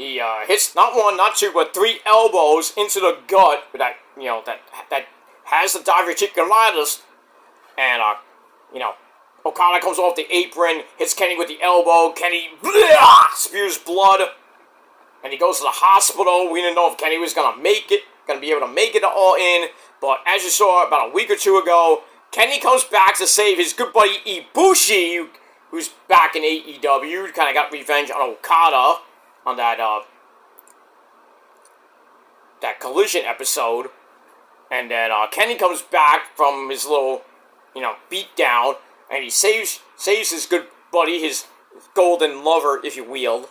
Speaker 1: He hits not one, not two, but 3 elbows into the gut with that, that has the diverticulitis. And, Okada comes off the apron, hits Kenny with the elbow. Kenny spews blood. And he goes to the hospital. We didn't know if Kenny was going to be able to make it all in. But as you saw about a week or two ago, Kenny comes back to save his good buddy Ibushi, who's back in AEW. Kind of got revenge on Okada on that Collision episode. And then Kenny comes back from his little, beat down, and he saves his good buddy, his golden lover, if you will.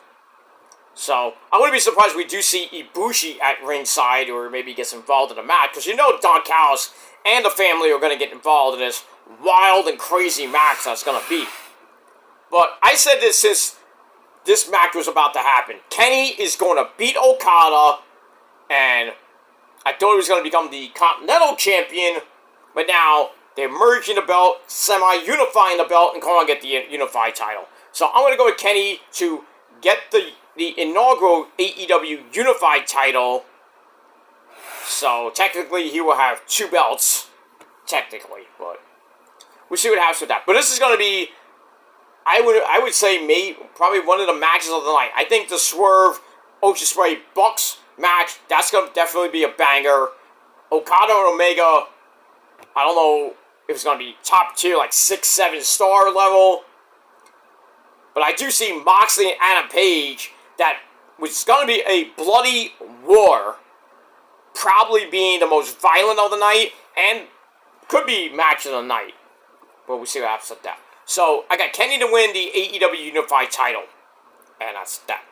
Speaker 1: So, I wouldn't be surprised if we do see Ibushi at ringside, or maybe gets involved in the match, because Don Callis and the family are going to get involved in this wild and crazy match that's going to be. But I said this since this match was about to happen. Kenny is going to beat Okada, and I thought he was going to become the Continental Champion, but now they're merging the belt, semi-unifying the belt, and calling it the Unified title. So I'm going to go with Kenny to get the inaugural AEW Unified title. So technically he will have 2 belts, technically, but we'll see what happens with that. But this is going to be, I would say, probably one of the matches of the night. I think the Swerve Ocean Spray Bucks match, that's going to definitely be a banger. Okada and Omega, I don't know if it's going to be top tier, like 6-7 star level. But I do see Moxley and Adam Page, that was going to be a bloody war, probably being the most violent of the night, and could be match of the night. But we'll see what happens with that. So, I got Kenny to win the AEW Unified title. And that's that.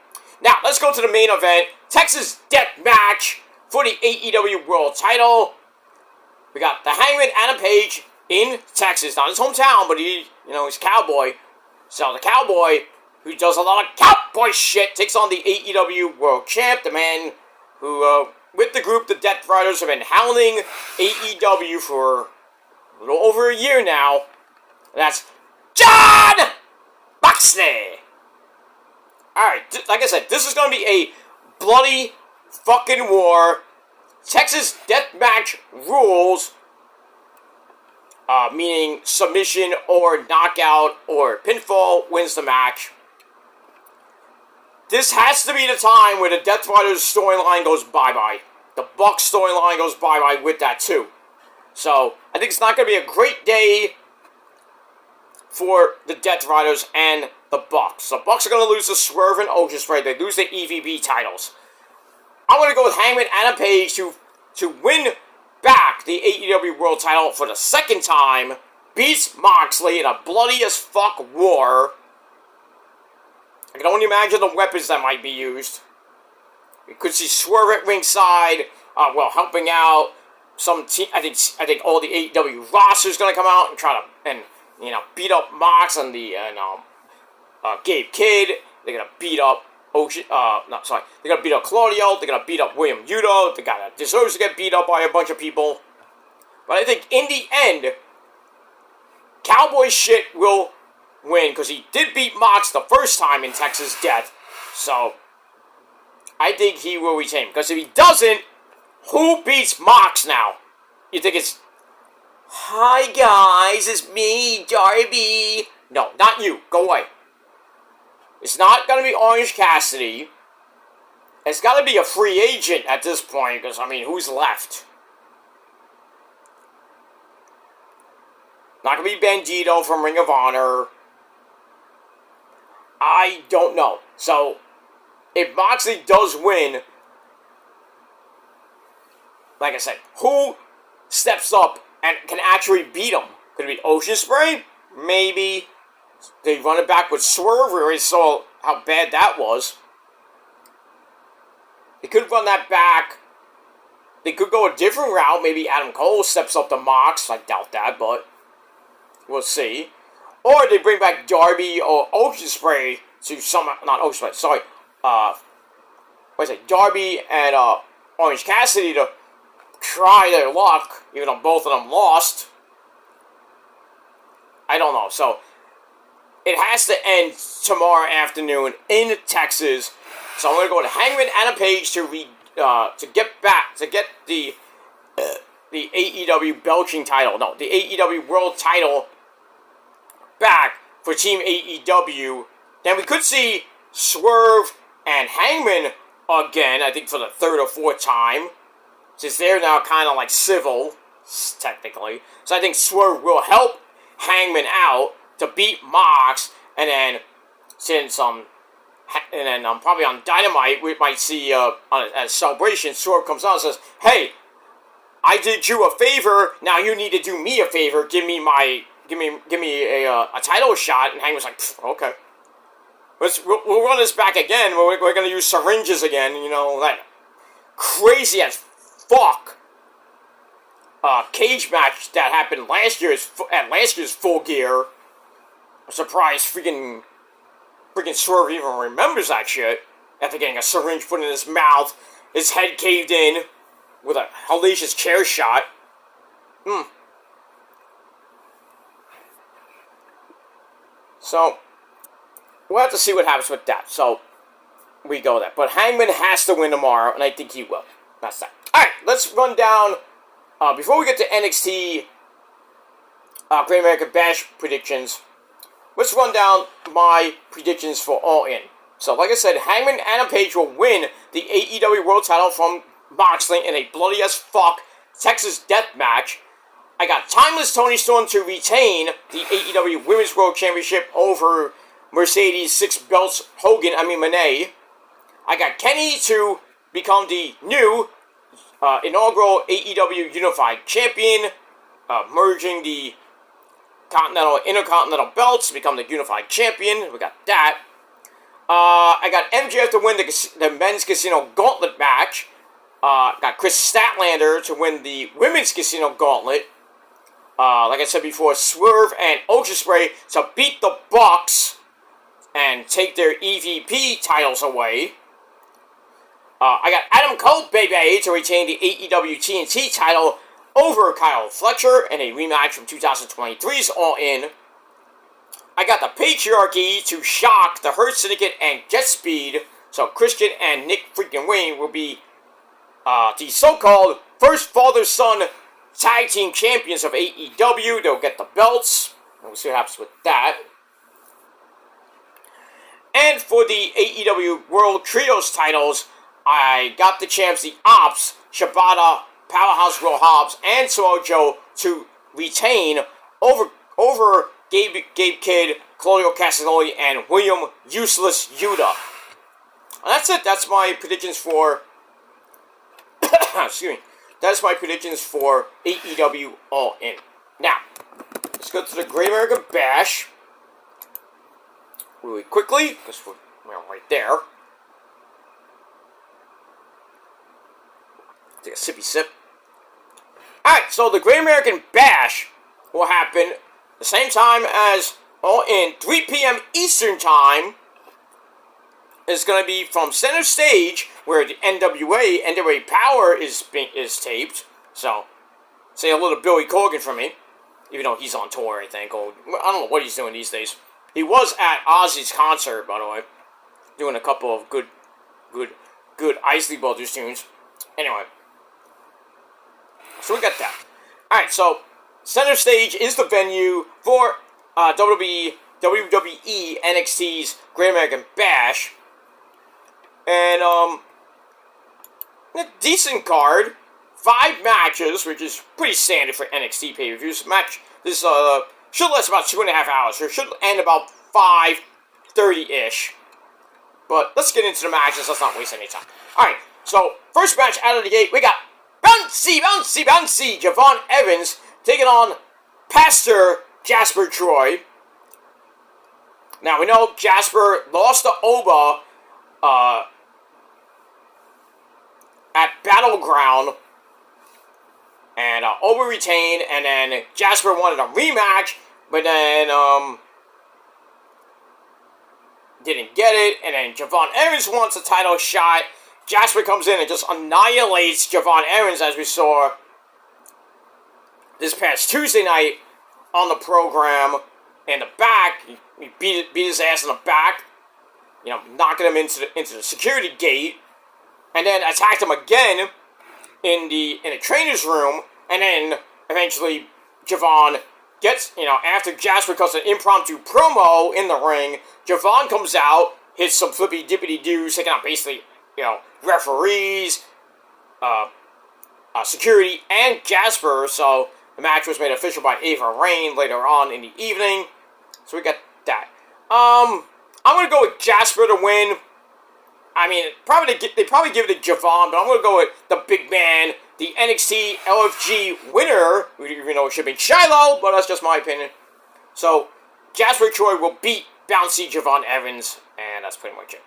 Speaker 1: Now, let's go to the main event. Texas Death Match for the AEW World title. We got the Hangman Adam Page in Texas. Not his hometown, but he's a cowboy. So, the cowboy, who does a lot of cowboy shit, takes on the AEW World Champ, the man who, with the group, the Death Riders, have been hounding AEW for a little over a year now. And that's John Moxley. Alright, like I said, this is going to be a bloody fucking war. Texas Deathmatch rules, meaning submission or knockout or pinfall wins the match. This has to be the time where the Death Riders storyline goes bye-bye. The Bucks storyline goes bye-bye with that too. So, I think it's not going to be a great day for the Death Riders and the Bucks. The Bucks are going to lose to Swerve and Ocean Spray. They lose the EVB titles. I'm going to go with Hangman Adam Page to win back the AEW World title for the second time. Beats Moxley in a bloody as fuck war. I can only imagine the weapons that might be used. We could see Swerve at ringside, helping out some team. I think all the AEW roster is going to come out and try to beat up Mox and the Gabe Kidd. They're going to beat up They're going to beat up Claudio. They're going to beat up William Yuto. The guy that deserves to get beat up by a bunch of people. But I think in the end, Cowboy shit will win, because he did beat Mox the first time in Texas Death. So, I think he will retain. Because if he doesn't, who beats Mox now? You think it's, "Hi guys, it's me, Darby." No, not you. Go away. It's not going to be Orange Cassidy. It's got to be a free agent at this point, because, who's left? Not going to be Bandito from Ring of Honor. I don't know. So, if Moxley does win, like I said, who steps up and can actually beat him? Could it be Ocean Spray? Maybe. They run it back with Swerve. We already saw how bad that was. They could run that back. They could go a different route. Maybe Adam Cole steps up to Mox. I doubt that, but we'll see. Or they bring back Darby or Ocean Spray to not Ocean Spray, sorry. Darby and Orange Cassidy to try their luck, even though both of them lost. I don't know. So, it has to end tomorrow afternoon in Texas. So I'm going to go to Hangman Adam Page to get the AEW belching title. No, the AEW World title back for Team AEW. Then we could see Swerve and Hangman again, I think for the third or fourth time, since they're now kind of like civil, technically. So I think Swerve will help Hangman out to beat Mox, and then since probably on Dynamite we might see at a celebration, Swerve comes out and says, "Hey, I did you a favor. Now you need to do me a favor. Give me a title shot." And Hangman's like, "Okay. We'll run this back again. We're going to use syringes again. You know, that crazy as fuck cage match that happened at last year's Full Gear. I'm surprised freaking Swerve even remembers that shit. After getting a syringe put in his mouth, his head caved in with a hellacious chair shot. So we'll have to see what happens with that. So we go there. But Hangman has to win tomorrow, and I think he will. That's that. Alright, let's run down, before we get to NXT Great American Bash predictions, let's run down my predictions for All In. So, like I said, Hangman Adam Page will win the AEW World title from Moxley in a bloody as fuck Texas death match. I got Timeless Tony Storm to retain the AEW Women's World Championship over Mercedes 6 belts Monet. I got Kenny to become the new inaugural AEW Unified Champion, merging the Intercontinental belts to become the Unified Champion. We got that. I got MJF to win the Men's Casino Gauntlet match. Got Chris Statlander to win the Women's Casino Gauntlet. Like I said before, Swerve and Ultra Spray to beat the Bucks and take their EVP titles away. I got Adam Cole, baby, to retain the AEW TNT title over Kyle Fletcher in a rematch from 2023's All In. I got the Patriarchy to shock the Hurt Syndicate and Jet Speed, so Christian and Nick freaking Wayne will be the so-called first father-son tag team champions of AEW. They'll get the belts. We'll see what happens with that. And for the AEW World Trios titles, I got the champs, the Ops, Shibata, Powerhouse Will Hobbs, and Samoa Joe to retain over Gabe Kidd, Claudio Castagnoli, and William Useless Yuta. And that's it. That's my predictions for... excuse me. That's my predictions for AEW All In. Now, let's go to the Great American Bash really quickly, because we're right there. Take a sippy sip. Alright, so the Great American Bash will happen the same time as All In, 3 p.m. Eastern Time. It's going to be from Center Stage, where the NWA Power is taped. So, say a little Billy Corgan for me, even though he's on tour, I think. Or, I don't know what he's doing these days. He was at Ozzy's concert, by the way, doing a couple of good Isley Brothers tunes. Anyway, so we got that. Alright, so Center Stage is the venue for WWE NXT's Great American Bash. And, a decent card. 5 matches, which is pretty standard for NXT pay-per-views. This should last about 2.5 hours. Or should end about 5:30-ish. But let's get into the matches. Let's not waste any time. Alright, so first match out of the gate, we got Bouncy Javon Evans taking on Pastor Jasper Troy. Now, we know Jasper lost to Oba at Battleground, and Oba retained, and then Jasper wanted a rematch, but then didn't get it, and then Javon Evans wants a title shot. Jasper comes in and just annihilates Javon Evans, as we saw this past Tuesday night on the program. In the back, he beat his ass in the back. knocking him into the security gate, and then attacked him again in the trainer's room, and then eventually Javon gets, after Jasper cuts an impromptu promo in the ring, Javon comes out, hits some flippy dippity doos, taking out basically, referees, security, and Jasper. So the match was made official by Ava Rain later on in the evening. So we got that. I'm gonna go with Jasper to win. I mean, they probably give it to Javon, but I'm gonna go with the big man, the NXT LFG winner, even though it should be Shiloh, but that's just my opinion. So, Jasper Troy will beat bouncy Javon Evans, and that's pretty much it.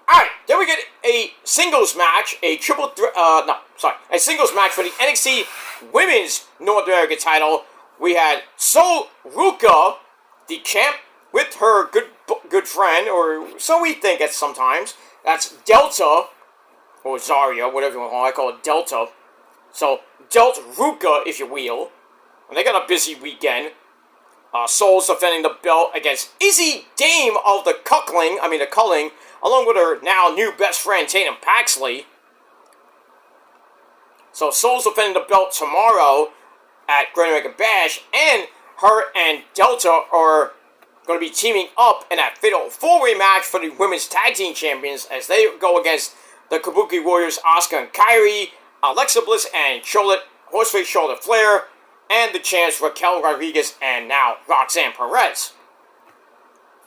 Speaker 1: Alright, then we get a singles match, a singles match for the NXT Women's North American title. We had Sol Ruka, the champ, with her good friend, or so we think at sometimes. That's Delta, or Zarya, whatever you want to call it. I call it Delta. So, Delta Ruka, if you will. And they got a busy weekend. Sol's defending the belt against Izzy Dame of the Culling, along with her now new best friend, Tatum Paxley. So, Sol's defending the belt tomorrow at Great American Bash, and her and Delta are going to be teaming up in that fatal four-way match for the Women's Tag Team Champions as they go against the Kabuki Warriors, Asuka and Kairi, Alexa Bliss and Horseface Charlotte Flair, and the champs Raquel Rodriguez and now Roxanne Perez.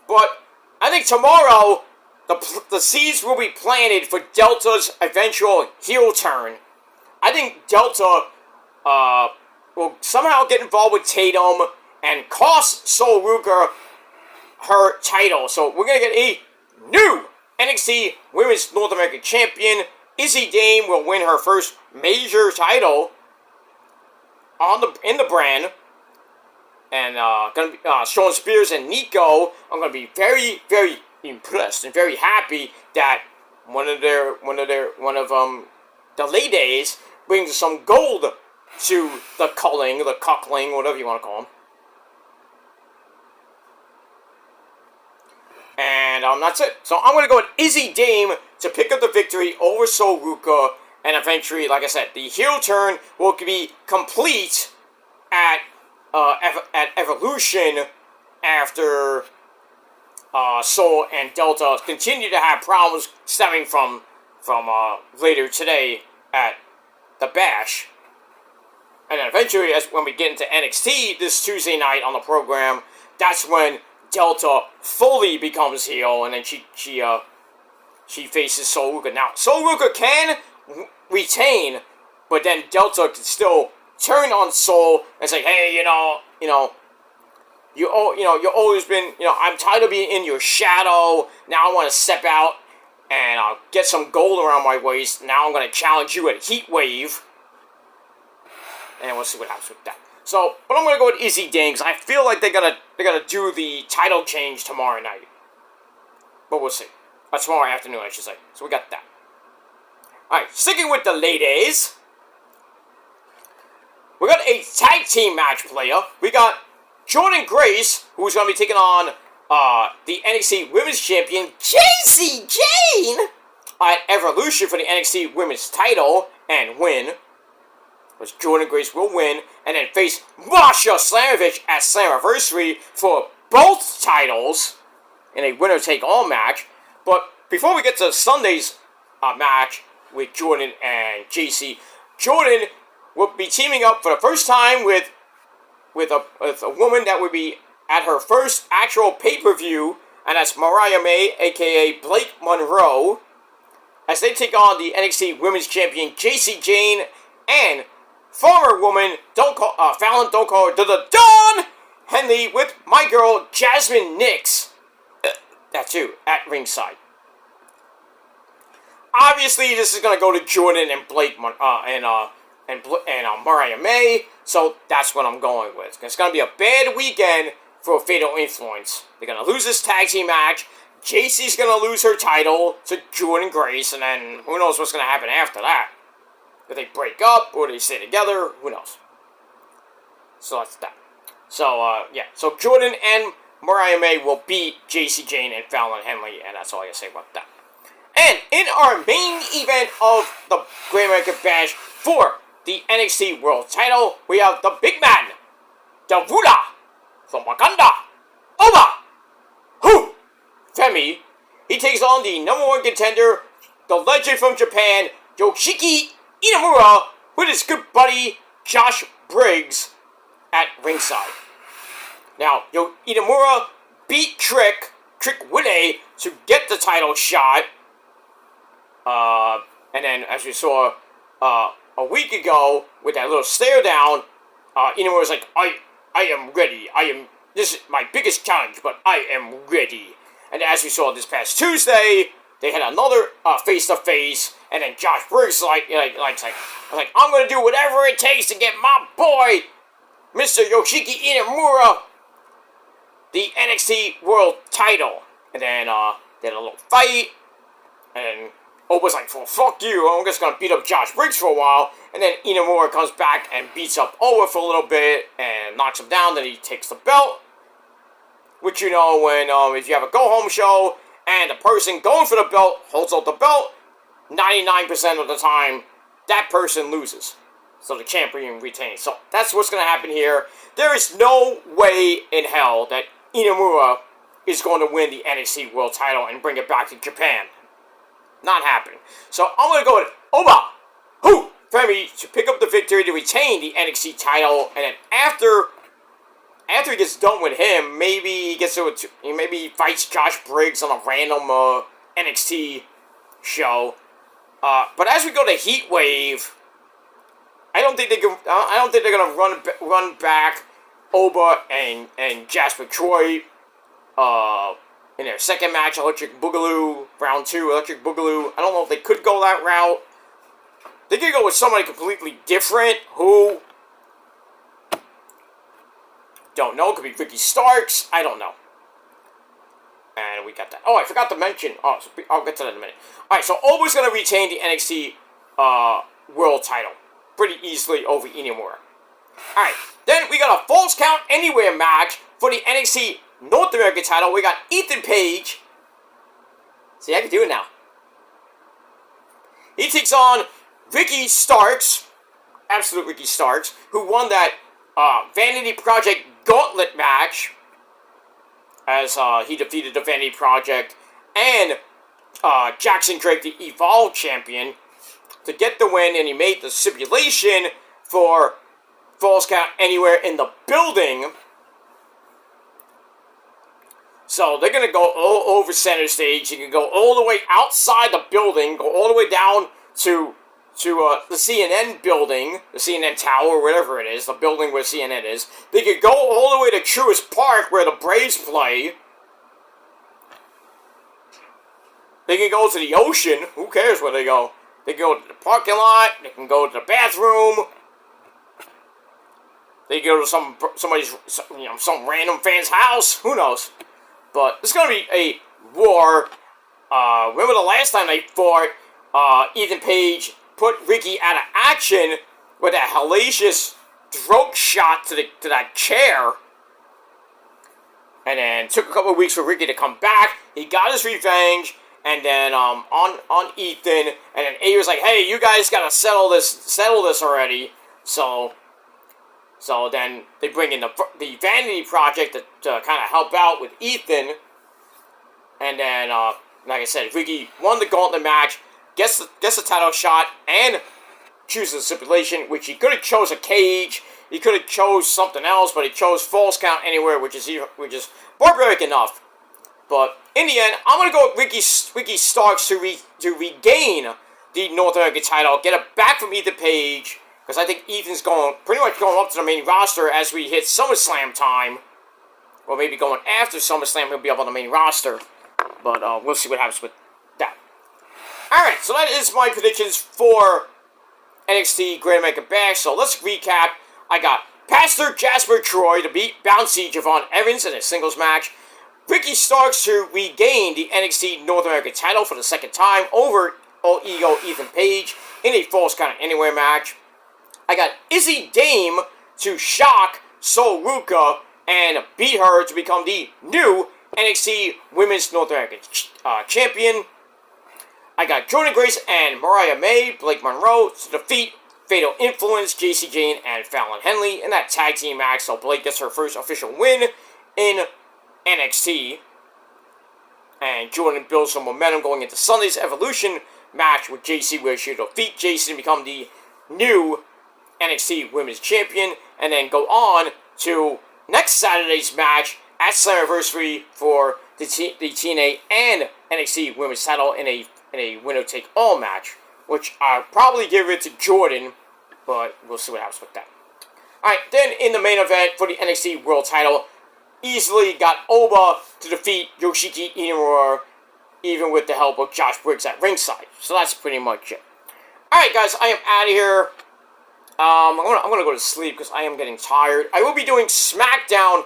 Speaker 1: But I think tomorrow the seeds will be planted for Delta's eventual heel turn. I think Delta will somehow get involved with Tatum and cost Sol Ruka her title. So we're going to get a new NXT Women's North American Champion. Izzy Dame will win her first major title in the brand. And gonna be, Shawn Spears and Nico, I'm going to be very, very impressed and very happy that one of the ladies brings some gold to the Culling, whatever you want to call them. And that's it. So I'm going to go with Izzy Dame to pick up the victory over Sol Ruka. And eventually, like I said, the heel turn will be complete at Evolution after Sol and Delta continue to have problems stemming from later today at the Bash. And then eventually, when we get into NXT this Tuesday night on the program, that's when Delta fully becomes heel, and then she faces Sol Ruka. Now, Sol Ruka can retain, but then Delta can still turn on Sol and say, "Hey, you've always been, I'm tired of being in your shadow. Now I want to step out and get some gold around my waist. Now I'm going to challenge you at Heat Wave." And we'll see what happens with that. So, but I'm going to go with Izzy Dame, because I feel like they're gonna do the title change tomorrow night. But we'll see. Tomorrow afternoon, I should say. So we got that. Alright, sticking with the ladies. We got a tag team match player. We got Jordynne Grace, who's going to be taking on the NXT Women's Champion, Jacy Jayne, at Evolution for the NXT Women's title and win. Which Jordynne Grace will win, and then face Masha Slamovich at Slammiversary for both titles in a winner-take-all match. But before we get to Sunday's match with Jordynne and JC, Jordynne will be teaming up for the first time with a woman that would be at her first actual pay-per-view, and that's Mariah May, a.k.a. Blake Monroe, as they take on the NXT Women's Champion Jacy Jayne and former woman, Fallon, don't call her the Dawn Henley, with my girl Jasmine Nix. That too, at ringside. Obviously, this is gonna go to Jordynne and Blake and Mariah May, so that's what I'm going with. It's gonna be a bad weekend for Fatal Influence. They're gonna lose this tag team match. Jacy's gonna lose her title to Jordynne Grace, and then who knows what's gonna happen after that. If they break up, or they stay together, who knows. So that's that. So, yeah. So Jordynne and Mariah May will beat JC Jane and Fallon Henley, and that's all I gotta say about that. And in our main event of the Great American Bash for the NXT World Title, we have the big man, the Buddha from Wakanda, Oba, who, Femi, he takes on the #1 contender, the legend from Japan, Yoshiki Inamura, with his good buddy, Josh Briggs, at ringside. Now, Inamura beat Trick Willie, to get the title shot. And then, as we saw a week ago, with that little stare down, Inamura's like, I am ready. This is my biggest challenge, but I am ready. And as we saw this past Tuesday, they had another face-to-face, and then Josh Briggs I'm gonna do whatever it takes to get my boy, Mr. Yoshiki Inamura, the NXT World Title. And then they had a little fight, and Oba's like, well, fuck you, I'm just gonna beat up Josh Briggs for a while. And then Inamura comes back and beats up Oba for a little bit and knocks him down. Then he takes the belt, which you know, when if you have a go-home show and the person going for the belt holds out the belt, 99% of the time, that person loses. So the champion retains. So that's what's going to happen here. There is no way in hell that Inamura is going to win the NXT World Title and bring it back to Japan. Not happening. So I'm going to go with Oba, who, Femi, to pick up the victory to retain the NXT title. And then after he gets done with him, maybe he fights Josh Briggs on a random NXT show. But as we go to Heat Wave, I don't think they're gonna run back Oba and Jasper Troy in their second match, Electric Boogaloo, round 2, Electric Boogaloo. I don't know if they could go that route. They could go with somebody completely different. Who? Don't know. Could be Ricky Starks. I don't know. And we got that. Oh, I forgot to mention. Oh, so I'll get to that in a minute. Alright, so Oba's going to retain the NXT World Title pretty easily over Inamura. Alright, then we got a Falls Count Anywhere match for the NXT North American title. We got Ethan Page. See, I can do it now. He takes on Ricky Starks, absolute Ricky Starks, who won that Vanity Project Gauntlet match, as he defeated the Vanity Project and Jackson Drake, the Evolve champion, to get the win, and he made the stipulation for Falls Count Anywhere in the building. So they're going to go all over center stage. You can go all the way outside the building, go all the way down to the CNN building, the CNN Tower, whatever it is, the building where CNN is. They could go all the way to Truist Park, where the Braves play. They can go to the ocean. Who cares where they go? They can go to the parking lot. They can go to the bathroom. They can go to some random fan's house. Who knows? But it's going to be a war. Remember the last time they fought, Ethan Page put Ricky out of action with that hellacious throat shot to that chair. And then took a couple of weeks for Ricky to come back. He got his revenge. And then on Ethan. And then A was like, hey, you guys got to settle this already. So then they bring in the Vanity Project to kind of help out with Ethan. And then, like I said, Ricky won the gauntlet match, gets the title shot, and chooses the stipulation, which he could have chose a cage, he could have chose something else, but he chose Falls Count Anywhere, which is barbaric enough. But in the end, I'm gonna go with Ricky Starks to regain the North American title, get it back from Ethan Page. Because I think Ethan's pretty much going up to the main roster as we hit SummerSlam time. Or maybe going after SummerSlam, he'll be up on the main roster. But we'll see what happens with that. Alright, so that is my predictions for NXT Great American Bash. So let's recap. I got Pastor Jasper Troy to beat Bouncy Javon Evans in a singles match. Ricky Starks to regain the NXT North American title for the second time over All Ego Ethan Page in a Falls Count Anywhere match. I got Izzy Dame to shock Sol Ruka and beat her to become the new NXT Women's North American Champion. I got Jordan Grace and Mariah May, Blake Monroe, to defeat Fatal Influence, JC Jane, and Fallon Henley in that tag team match. So Blake gets her first official win in NXT. And Jordan builds some momentum going into Sunday's Evolution match with JC, where she'll defeat JC and become the new NXT Women's Champion. And then go on to next Saturday's match at Slammiversary for the TNA and NXT Women's title in a winner-take-all match, which I'll probably give it to Jordan, but we'll see what happens with that. Alright, then in the main event for the NXT World title, easily got Oba to defeat Yoshiki Inamura, even with the help of Josh Briggs at ringside. So that's pretty much it. Alright guys, I am out of here. I'm gonna go to sleep because I am getting tired. I will be doing SmackDown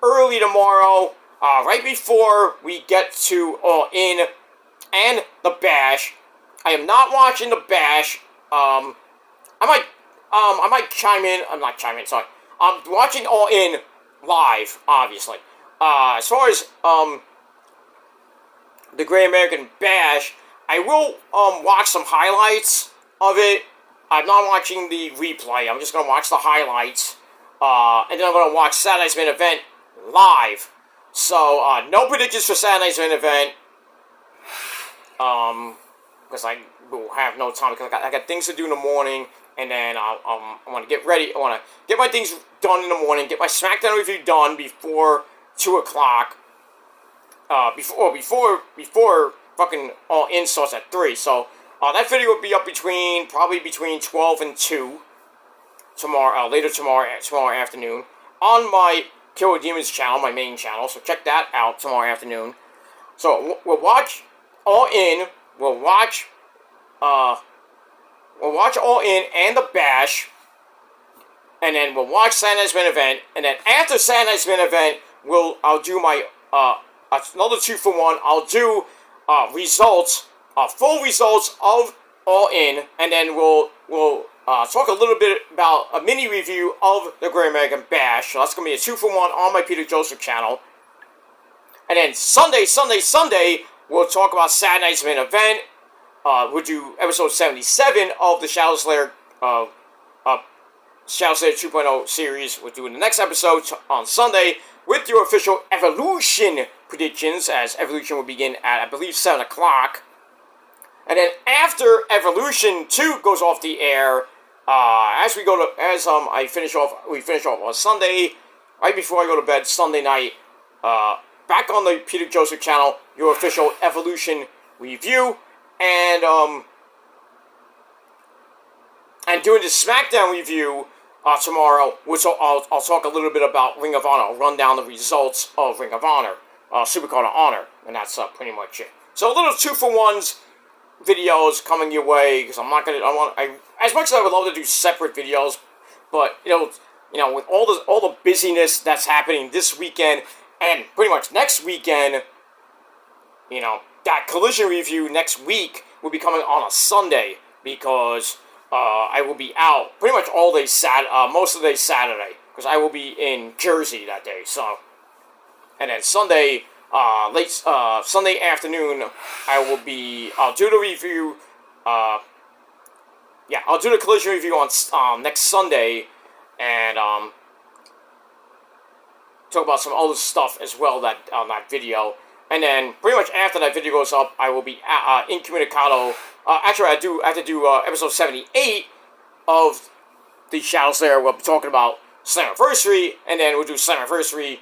Speaker 1: early tomorrow, right before we get to All In and the Bash. I am not watching the Bash. I might chime in. I'm not chiming in. Sorry. I'm watching All In live, obviously. As far as the Great American Bash, I will watch some highlights of it. I'm not watching the replay. I'm just gonna watch the highlights, and then I'm gonna watch Saturday's main event live. So no predictions for Saturday's main event. Because I will have no time, because I got things to do in the morning, and then I want to get ready. I want to get my things done in the morning, get my SmackDown review done before 2 o'clock. Before fucking All In starts at 3. So that video will be up probably between 12 and 2 tomorrow, later tomorrow afternoon, on my Killer Demons channel, my main channel. So check that out tomorrow afternoon. So we'll watch All In. We'll watch All In and the Bash, and then we'll watch Saturday's main event, and then after Saturday's main event, I'll do my another 2-for-1. I'll do results, full results of All In, and then we'll talk a little bit about a mini review of the Great American Bash. So that's gonna be a 2-for-1 on my Peter Joseph channel, and then Sunday, we'll talk about Saturday's main event. We'll do episode 77 of the Shadow Slayer 2.0 series. We'll do the next episode on Sunday with your official Evolution predictions, as Evolution will begin at, I believe, 7 o'clock. And then after Evolution 2 goes off the air, we finish off on Sunday, right before I go to bed Sunday night, back on the Peter Joseph channel, your official Evolution review, and doing the SmackDown review tomorrow, which I'll talk a little bit about Ring of Honor. I'll run down the results of Ring of Honor, Supercard of Honor, and that's pretty much it. So a little 2-for-1s videos coming your way, because as much as I would love to do separate videos, but with all the busyness that's happening this weekend and pretty much next weekend, that Collision review next week will be coming on a Sunday, because I will be out pretty much all day most of the day Saturday, because I will be in Jersey that day. So, and then Sunday, Sunday afternoon, I'll do the review. I'll do the Collision review on next Sunday, and talk about some other stuff as well on that video. And then pretty much after that video goes up, I will be incommunicado. Actually, I have to do episode 78 of the Shadow Slayer. We'll be talking about Slammiversary, and then we'll do Slammiversary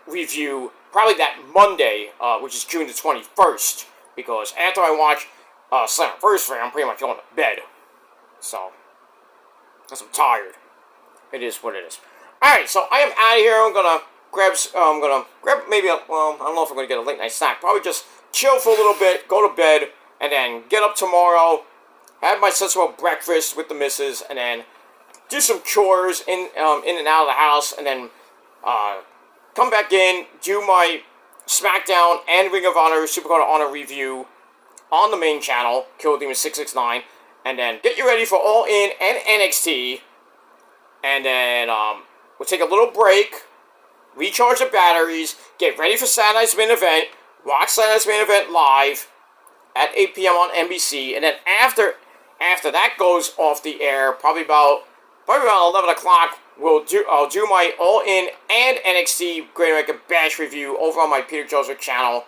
Speaker 1: review probably that Monday, which is June the 21st. Because after I watch Slammiversary, I'm pretty much going to bed. So, because I'm tired. It is what it is. Alright, so I am out of here. I'm gonna grab maybe I don't know if I'm gonna get a late night snack. Probably just chill for a little bit, go to bed, and then get up tomorrow, have my sensible breakfast with the missus, and then do some chores in and out of the house, and then come back in, do my SmackDown and Ring of Honor Supercard of Honor review on the main channel, Kill Demon 669, and then get you ready for All In and NXT, and then we'll take a little break, recharge the batteries, get ready for Saturday night's main event, watch Saturday night's main event live at 8 p.m. on NBC, and then after that goes off the air, probably about 11 o'clock, I'll do my All In and NXT Great American Bash review over on my Peter Joseph channel,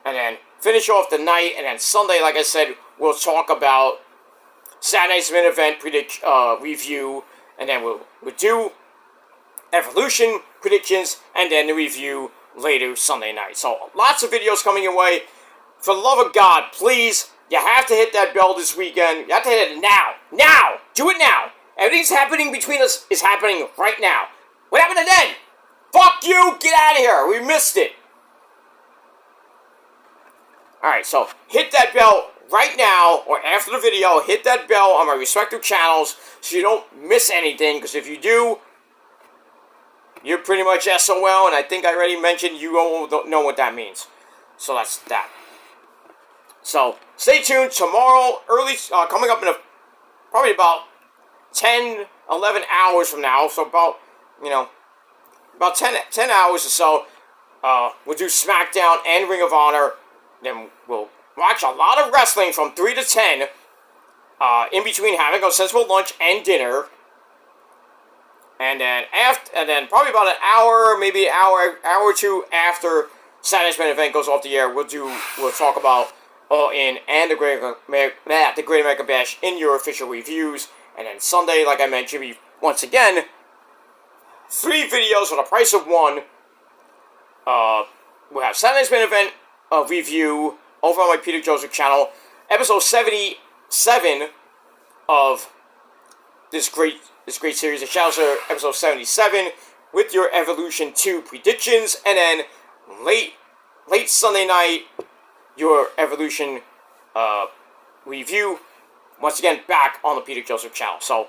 Speaker 1: and then finish off the night, and then Sunday, like I said, we'll talk about Saturday's main event review, and then we'll do Evolution predictions, and then the review later Sunday night. So lots of videos coming your way. For the love of God, please, you have to hit that bell this weekend. You have to hit it now. Now! Do it now! Everything's happening between us is happening right now. What happened to then? Fuck you! Get out of here! We missed it. Alright, so hit that bell right now, or after the video, hit that bell on my respective channels so you don't miss anything, because if you do, you're pretty much SOL, and I think I already mentioned you don't know what that means. So that's that. So, stay tuned. Tomorrow, coming up in probably about 10, 11 hours from now, so about 10 hours or so, we'll do SmackDown and Ring of Honor. Then we'll watch a lot of wrestling from 3 to 10, in between having a sensible lunch and dinner. And then probably about an hour, maybe an hour or two after Saturday's main event goes off the air, we'll talk about All In and the Great American Bash in your official reviews. And then Sunday, like I mentioned, once again, 3 videos for the price of 1. We'll have Saturday's main event review over on my Peter Joseph channel, episode 77 of this great series of shows, episode 77, with your Evolution 2 predictions, and then late Sunday night, your Evolution review, once again, back on the Peter Joseph channel. So,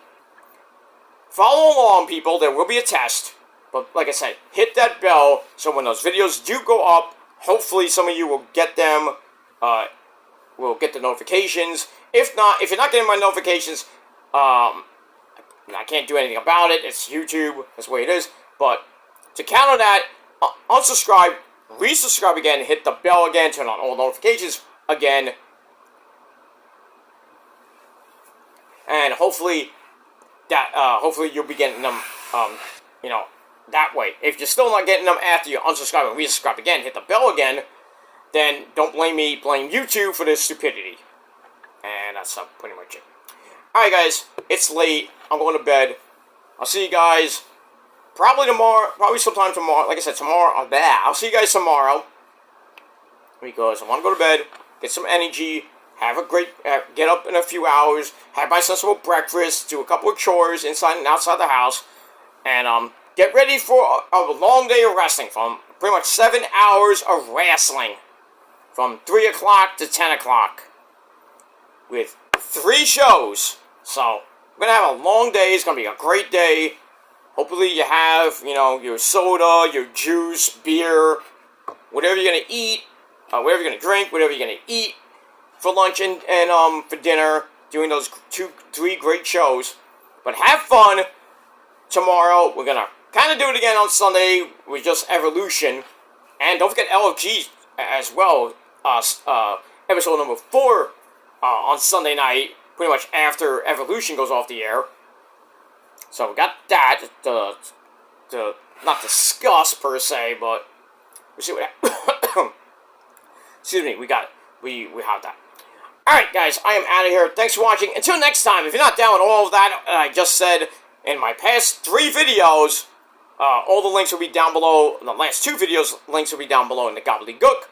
Speaker 1: follow along, people. There will be a test, but like I said, hit that bell, so when those videos do go up, hopefully some of you will get them, will get the notifications. If you're not getting my notifications, I can't do anything about it. It's YouTube. That's the way it is. But to counter that, unsubscribe, resubscribe again, hit the bell again, turn on all notifications again. And hopefully you'll be getting them, that way. If you're still not getting them after you unsubscribe and resubscribe again, hit the bell again, then don't blame me, blame YouTube for this stupidity. And that's pretty much it. Alright guys, it's late, I'm going to bed. I'll see you guys probably sometime tomorrow. Like I said, tomorrow, I'll see you guys tomorrow, because I want to go to bed, get some energy, have a great, get up in a few hours, have my sensible breakfast, do a couple of chores inside and outside the house, and get ready for a long day of wrestling, from pretty much 7 hours of wrestling, from 3 o'clock to 10 o'clock, with 3 shows. So, we're going to have a long day. It's going to be a great day. Hopefully you have, your soda, your juice, beer, whatever you're going to eat, whatever you're going to drink, whatever you're going to eat for lunch and for dinner, doing those 3 great shows. But have fun tomorrow. We're going to kind of do it again on Sunday with just Evolution. And don't forget LFG as well, episode number 4 on Sunday night, pretty much after Evolution goes off the air. So we got that to not discuss per se, but we'll see what excuse me, we have that. Alright guys, I am out of here. Thanks for watching. Until next time, if you're not down with all of that I just said in my past 3 videos, all the links will be down below. The last 2 videos, links will be down below in the gobbledygook.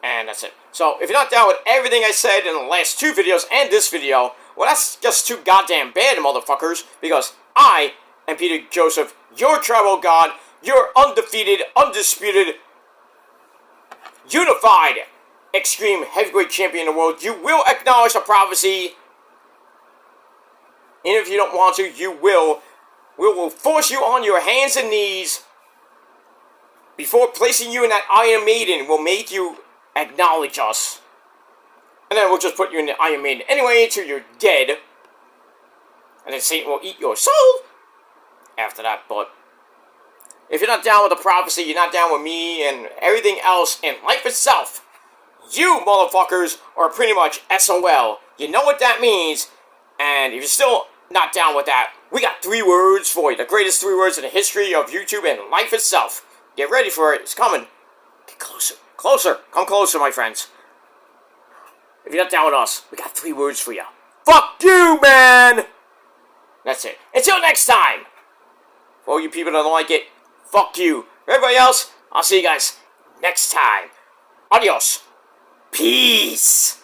Speaker 1: And that's it. So, if you're not down with everything I said in the last 2 videos and this video, well, that's just too goddamn bad, motherfuckers. Because I am Peter Joseph, your tribal god, your undefeated, undisputed, unified, extreme heavyweight champion in the world. You will acknowledge the prophecy. And if you don't want to, you will. We will force you on your hands and knees before placing you in that Iron Maiden. We'll make you acknowledge us. And then we'll just put you in the Iron Maiden anyway until you're dead. And then Satan will eat your soul after that. But If you're not down with the prophecy, you're not down with me and everything else in life itself, you motherfuckers are pretty much SOL. You know what that means. And if you're still not down with that, we got 3 words for you. The greatest 3 words in the history of YouTube and life itself. Get ready for it. It's coming. Get closer. Closer. Come closer, my friends. If you're not down with us, we got 3 words for you. Fuck you, man! That's it. Until next time! For all you people that don't like it, fuck you. For everybody else, I'll see you guys next time. Adios. Peace.